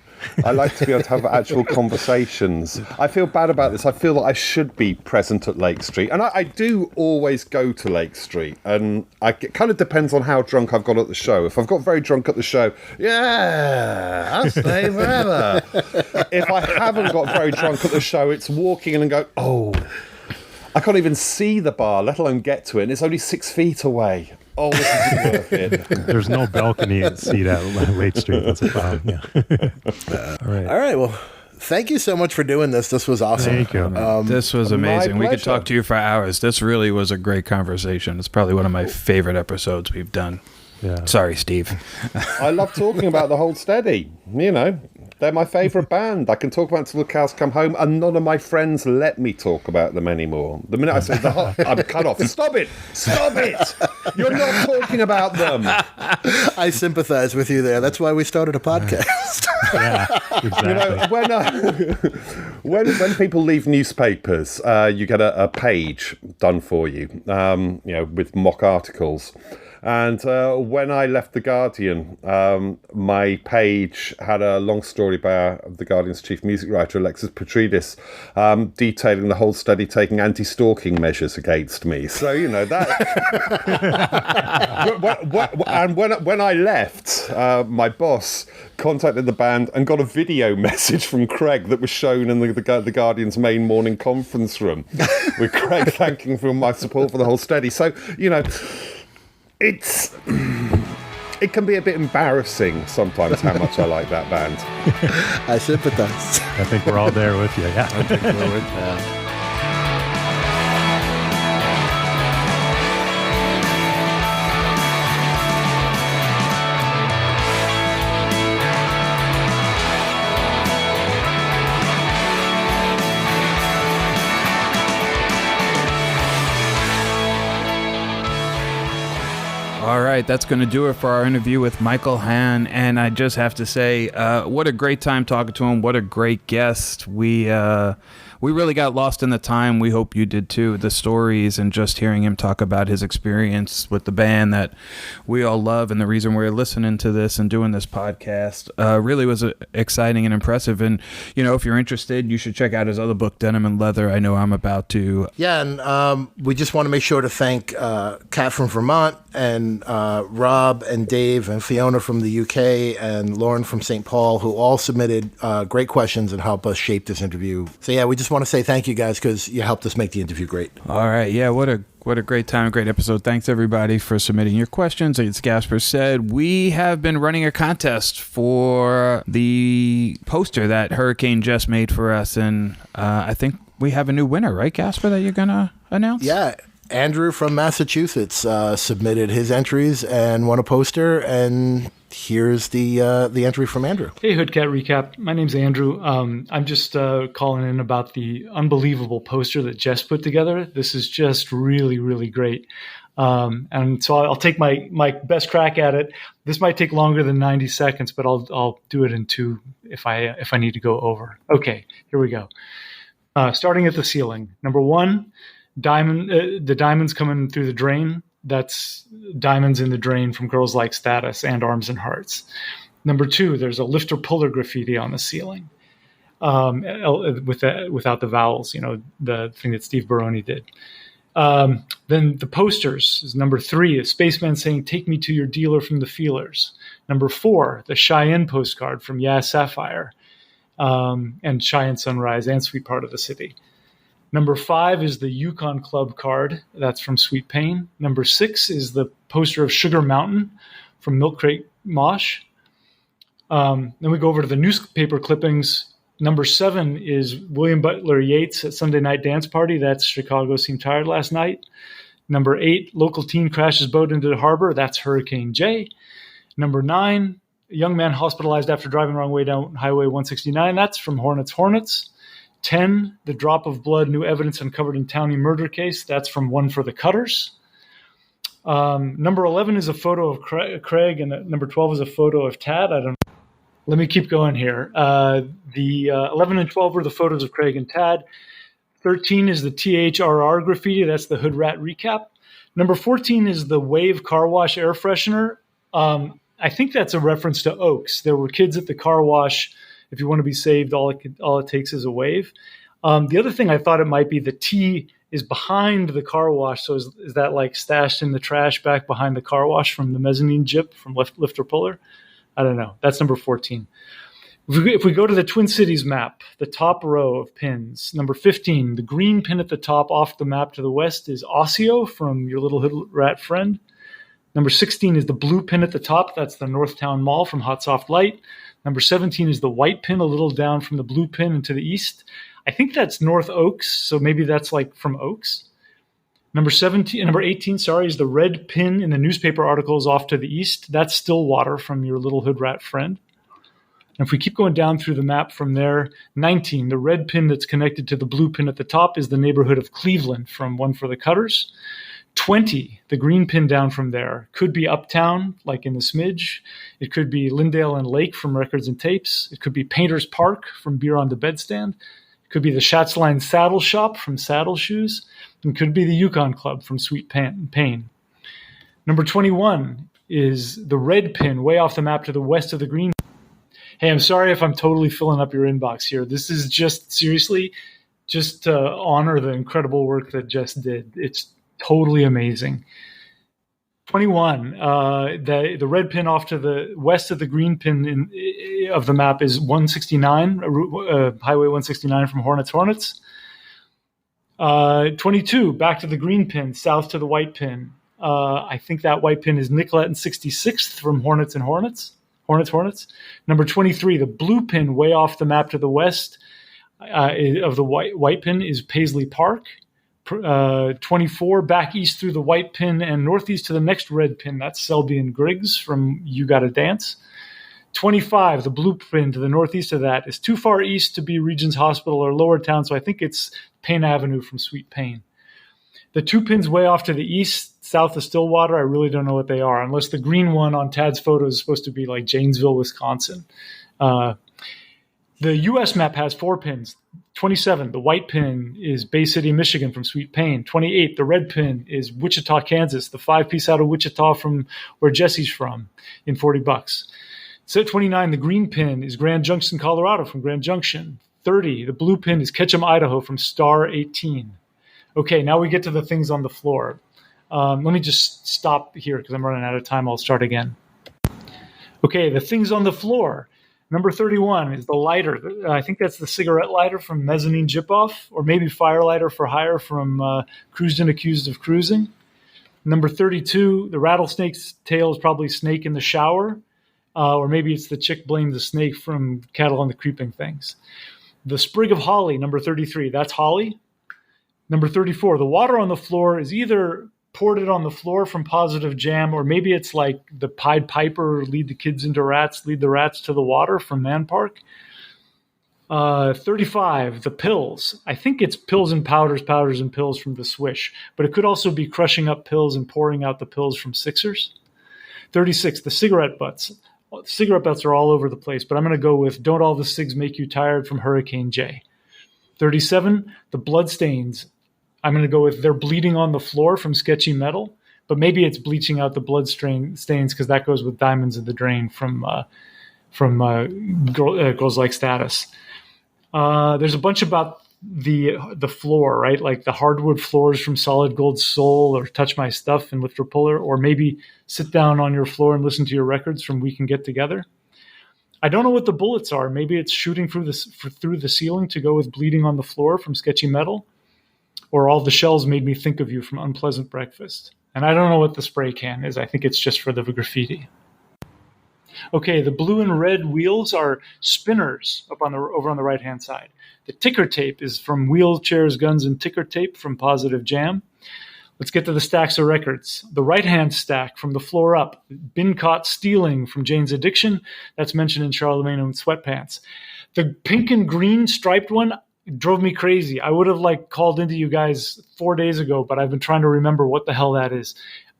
I like to be able to have actual conversations. I feel bad about this. I feel that I should be present at Lake Street. And I do always go to Lake Street. And it kind of depends on how drunk I've got at the show. If I've got very drunk at the show, yeah, I'll stay forever. If I haven't got very drunk at the show, it's walking in and go, oh, I can't even see the bar, let alone get to it. And it's only 6 feet away. Oh, this isn't worth it. There's no balcony seat at Lake Street. That's a problem. Yeah. All right. Well, thank you so much for doing this. This was awesome. Thank you. This was amazing. My We could pleasure. talk to you for hours. This really was a great conversation. It's probably one of my favorite episodes we've done. Yeah. Sorry, Steve. I love talking about the Hold Steady. You know, they're my favourite band. I can talk about it until the cows come home, and none of my friends let me talk about them anymore. The minute I say I'm cut off. Stop it! Stop it! You're not talking about them. I sympathize with you there. That's why we started a podcast. Yeah, exactly. You know, when people leave newspapers, you get a page done for you. You know, with mock articles. And when I left The Guardian, my page had a long story about The Guardian's chief music writer, Alexis Petridis, detailing the Hold Steady taking anti-stalking measures against me. So, you know, that... and when I left, my boss contacted the band and got a video message from Craig that was shown in the Guardian's main morning conference room, with Craig thanking for my support for the Hold Steady. So, you know... It can be a bit embarrassing sometimes how much I like that band. I sympathize. I think we're all there with you. Yeah. I think we're with that. All right, that's going to do it for our interview with Michael Hann. And I just have to say, what a great time talking to him. What a great guest. We really got lost in the time. We hope you did too. The stories and just hearing him talk about his experience with the band that we all love and the reason we're listening to this and doing this podcast really was exciting and impressive. And, you know, if you're interested, you should check out his other book, Denim and Leather. I know I'm about to. Yeah, and we just want to make sure to thank Kat from Vermont and Rob and Dave and Fiona from the UK and Lauren from St. Paul, who all submitted great questions and helped us shape this interview. So yeah, we just want to say thank you guys because you helped us make the interview great. All right, yeah, what a great time, great episode. Thanks everybody for submitting your questions. As Gasper said, we have been running a contest for the poster that Hurricane Jess made for us, and I think we have a new winner, right, Gasper, that you're gonna announce? Yeah. Andrew from Massachusetts submitted his entries and won a poster, and here's the entry from Andrew. Hey, Hoodcat Recap. My name's Andrew. I'm just calling in about the unbelievable poster that Jess put together. This is just really, really great. And so I'll take my best crack at it. This might take longer than 90 seconds, but I'll do it in 2 if I need to go over. Okay, here we go. Starting at the ceiling. Number 1. The diamonds coming through the drain. That's diamonds in the drain from Girls Like Status and Arms and Hearts. Number 2, there's a lifter puller graffiti on the ceiling without the vowels, you know, the thing that Steve Baroni did. Then the posters is number 3, a spaceman saying, "Take me to your dealer from the feelers." Number 4, the Cheyenne postcard from Yeah Sapphire and Cheyenne Sunrise and Sweet Part of the City. Number 5 is the Yukon Club card. That's from Sweet Pain. Number 6 is the poster of Sugar Mountain from Milk Crate Mosh. Then we go over to the newspaper clippings. Number 7 is William Butler Yeats at Sunday Night Dance Party. That's Chicago Seemed Tired Last Night. Number 8, local teen crashes boat into the harbor. That's Hurricane J. Number 9, a young man hospitalized after driving the wrong way down Highway 169. That's from Hornets. 10, the drop of blood, new evidence uncovered in Towney murder case. That's from One for the Cutters. Number 11 is a photo of Craig, and number 12 is a photo of Tad. I don't know. Let me keep going here. The 11 and 12 were the photos of Craig and Tad. 13 is the THRR graffiti. That's the Hood Rat recap. Number 14 is the Wave car wash air freshener. I think that's a reference to Oaks. There were kids at the car wash. If you want to be saved, all it takes is a wave. The other thing I thought it might be, the T is behind the car wash. So is that like stashed in the trash back behind the car wash from the mezzanine jip from Lifter Puller? I don't know. That's number 14. If we go to the Twin Cities map, the top row of pins, number 15, the green pin at the top off the map to the west is Osseo from Your Little Hood Rat Friend. Number 16 is the blue pin at the top. That's the Northtown Mall from Hot Soft Light. Number 17 is the white pin a little down from the blue pin and to the east. I think that's North Oaks, so maybe that's like from Oaks. Number 18, is the red pin in the newspaper articles off to the east. That's Stillwater from Your Little Hood Rat Friend. And if we keep going down through the map from there, 19, the red pin that's connected to the blue pin at the top is the neighborhood of Cleveland from One for the Cutters. 20, the green pin down from there, could be Uptown, like in the Smidge. It could be Lindale and Lake from Records and Tapes. It could be Painter's Park from Beer on the Bedstand. It could be the Schatzline Saddle Shop from Saddle Shoes. And it could be the Yukon Club from Sweet Pain. Number 21 is the red pin way off the map to the west of the green. Hey, I'm sorry if I'm totally filling up your inbox here. This is just, seriously, just to honor the incredible work that Jess did. It's totally amazing. 21, the red pin off to the west of the green pin of the map is 169, Highway 169 from Hornets. 22, back to the green pin, south to the white pin. I think that white pin is Nicolette and 66th from Hornets. Number 23, the blue pin way off the map to the west of the white pin is Paisley Park. 24, back east through the white pin and northeast to the next red pin. That's Selby and Griggs from You Gotta Dance. 25, the blue pin to the northeast of that is too far east to be Regents Hospital or Lower Town, so I think it's Payne Avenue from Sweet Pain. The two pins way off to the east, south of Stillwater, I really don't know what they are, unless the green one on Tad's photo is supposed to be like Janesville, Wisconsin. The U.S. map has 4 pins. 27, the white pin is Bay City, Michigan from Sweet Pain. 28, the red pin is Wichita, Kansas, the 5-piece out of Wichita from where Jesse's from in $40. So 29, the green pin is Grand Junction, Colorado from Grand Junction. 30, the blue pin is Ketchum, Idaho from Star 18. Okay, now we get to the things on the floor. Let me just stop here because I'm running out of time. I'll start again. Okay, the things on the floor. Number 31 is the lighter. I think that's the cigarette lighter from Mezzanine Jip-Off, or maybe Fire Lighter for Hire from Cruised and Accused of Cruising. Number 32, the rattlesnake's tail is probably Snake in the Shower, or maybe it's the chick blamed the snake from Cattle on the Creeping Things. The sprig of holly, number 33, that's holly. Number 34, the water on the floor is either poured it on the floor from Positive Jam, or maybe it's like the Pied Piper, lead the kids into rats, lead the rats to the water from Man Park. 35, the pills. I think it's pills and powders, powders and pills from the Swish, but it could also be crushing up pills and pouring out the pills from Sixers. 36, the cigarette butts. Cigarette butts are all over the place, but I'm going to go with Don't All the Cigs Make You Tired from Hurricane J. 37, the blood stains. I'm going to go with They're Bleeding on the Floor from Sketchy Metal, but maybe it's bleaching out the blood stains because that goes with Diamonds in the Drain from Girls Like Status. There's a bunch about the floor, right? Like the hardwood floors from Solid Gold Soul, or Touch My Stuff and Lifter Puller, or maybe Sit Down on Your Floor and Listen to Your Records from We Can Get Together. I don't know what the bullets are. Maybe it's Shooting through the ceiling to go with Bleeding on the Floor from Sketchy Metal. or all the shells made me think of you from Unpleasant Breakfast. And I don't know what the spray can is. I think it's just for the graffiti. Okay, the blue and red wheels are spinners over on the right-hand side. The ticker tape is from Wheelchairs, Guns, and Ticker Tape from Positive Jam. Let's get to the stacks of records. The right-hand stack from the floor up, Been Caught Stealing from Jane's Addiction. That's mentioned in Charlemagne and Sweatpants. The pink and green striped one drove me crazy. I would have called into you guys 4 days ago, but I've been trying to remember what the hell that is.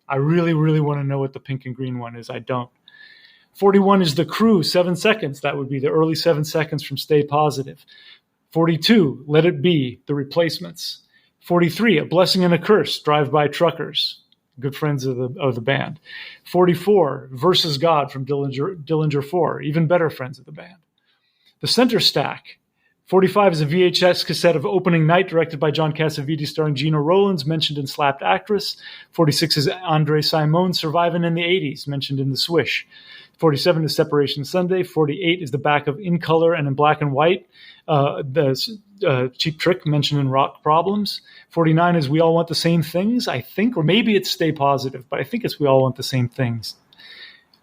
I really, really want to know what the pink and green one is. I don't. 41 is The Crew, 7 Seconds. That would be the early 7 seconds from Stay Positive. 42, Let It Be, The Replacements. 43, A Blessing and a Curse, Drive-By Truckers, good friends of the band. 44, Versus God from Dillinger 4, even better friends of the band. The center stack, 45 is a VHS cassette of Opening Night, directed by John Cassavetes, starring Gina Rowlands, mentioned in Slapped Actress. 46 is Andre Simone, Surviving in the 80s, mentioned in The Swish. 47 is Separation Sunday. 48 is the back of In Color and in Black and White, the Cheap Trick, mentioned in Rock Problems. 49 is We All Want the Same Things, I think, or maybe it's Stay Positive, but I think it's We All Want the Same Things.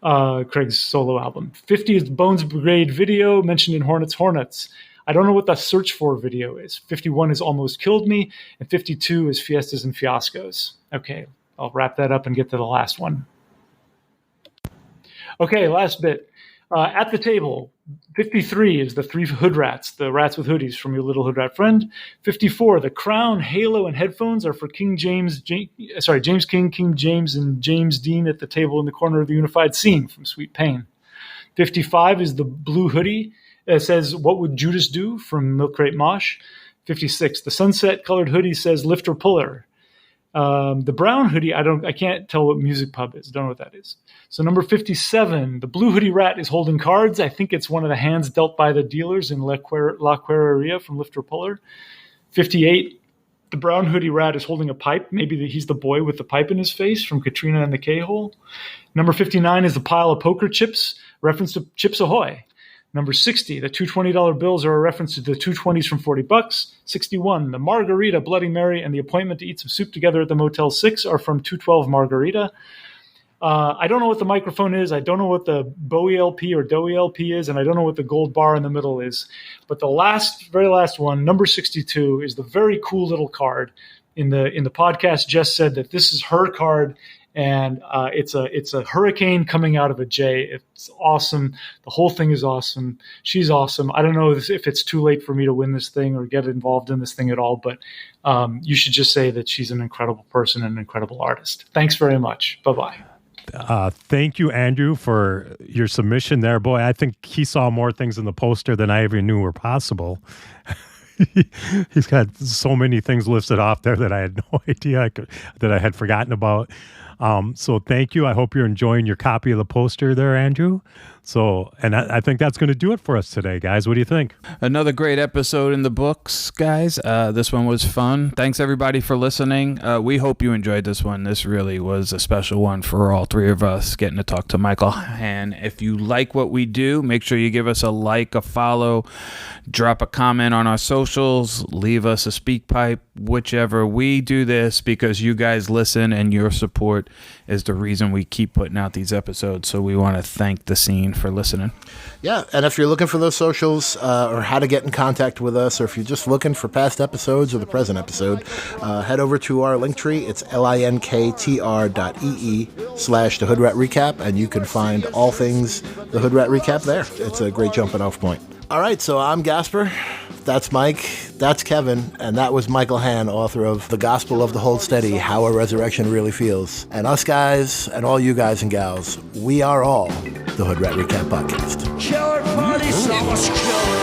Craig's solo album. 50 is Bones Brigade video, mentioned in Hornets. I don't know what the Search For video is. 51 is Almost Killed Me, and 52 is Fiestas and Fiascos. Okay, I'll wrap that up and get to the last one. Okay, last bit. At the table, 53 is the 3 hood rats, the rats with hoodies from Your Little Hood Rat Friend. 54, the crown, halo, and headphones are for James King, King James, and James Dean at the table in the corner of the unified scene from Sweet Pain. 55 is the blue hoodie. It says, What Would Judas Do from Milk Crate Mosh. 56, the sunset colored hoodie says Lift or Puller. The brown hoodie, I can't tell what Music Pub is. Don't know what that is. So number 57, the blue hoodie rat is holding cards. I think it's one of the hands dealt by the dealers in La Quereria from Lift or Puller. 58, the brown hoodie rat is holding a pipe. Maybe he's the boy with the pipe in his face from Katrina and the K-Hole. Number 59 is the pile of poker chips, reference to Chips Ahoy. Number 60, the two $20 bills are a reference to the two 20s from $40. 61, the Margarita, Bloody Mary, and the appointment to eat some soup together at the Motel 6 are from 212 Margarita. I don't know what the microphone is. I don't know what the Bowie LP or Dowie LP is, and I don't know what the gold bar in the middle is. But the very last one, number 62, is the very cool little card. In the podcast, Jess said that this is her card, and it's a hurricane coming out of a J. It's awesome. The whole thing is awesome. She's awesome. I don't know if it's too late for me to win this thing or get involved in this thing at all, but you should just say that she's an incredible person and an incredible artist. Thanks very much. Bye-bye. Thank you, Andrew, for your submission there. Boy, I think he saw more things in the poster than I even knew were possible. He's got so many things listed off there that I had no idea that I had forgotten about. So thank you. I hope you're enjoying your copy of the poster there, Andrew. So, and I think that's going to do it for us today, guys. What do you think? Another great episode in the books, guys. This one was fun. Thanks, everybody, for listening. We hope you enjoyed this one. This really was a special one for all three of us, getting to talk to Michael Hann. If you like what we do, make sure you give us a like, a follow, drop a comment on our socials, leave us a speak pipe, whichever. We do this because you guys listen, and your support is the reason we keep putting out these episodes. So we want to thank the scene for listening. Yeah, and if you're looking for those socials or how to get in contact with us, or if you're just looking for past episodes or the present episode, head over to our link tree. It's linktr.ee/The Hood Rat Recap, and you can find all things The Hood Rat Recap there. It's a great jumping off point. All right, so I'm Gasper. That's Mike. That's Kevin. And that was Michael Hann, author of The Gospel of the Hold Steady, How a Resurrection Really Feels. And us guys, and all you guys and gals, we are all the Hood Rat Recap Podcast. Killer party, someone's killing.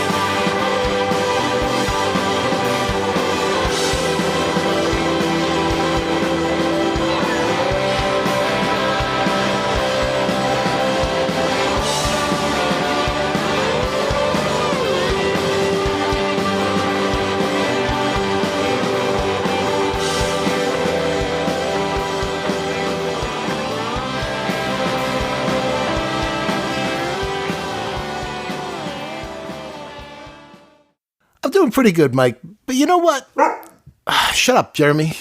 Doing pretty good, Mike. But you know what? Shut up, Jeremy.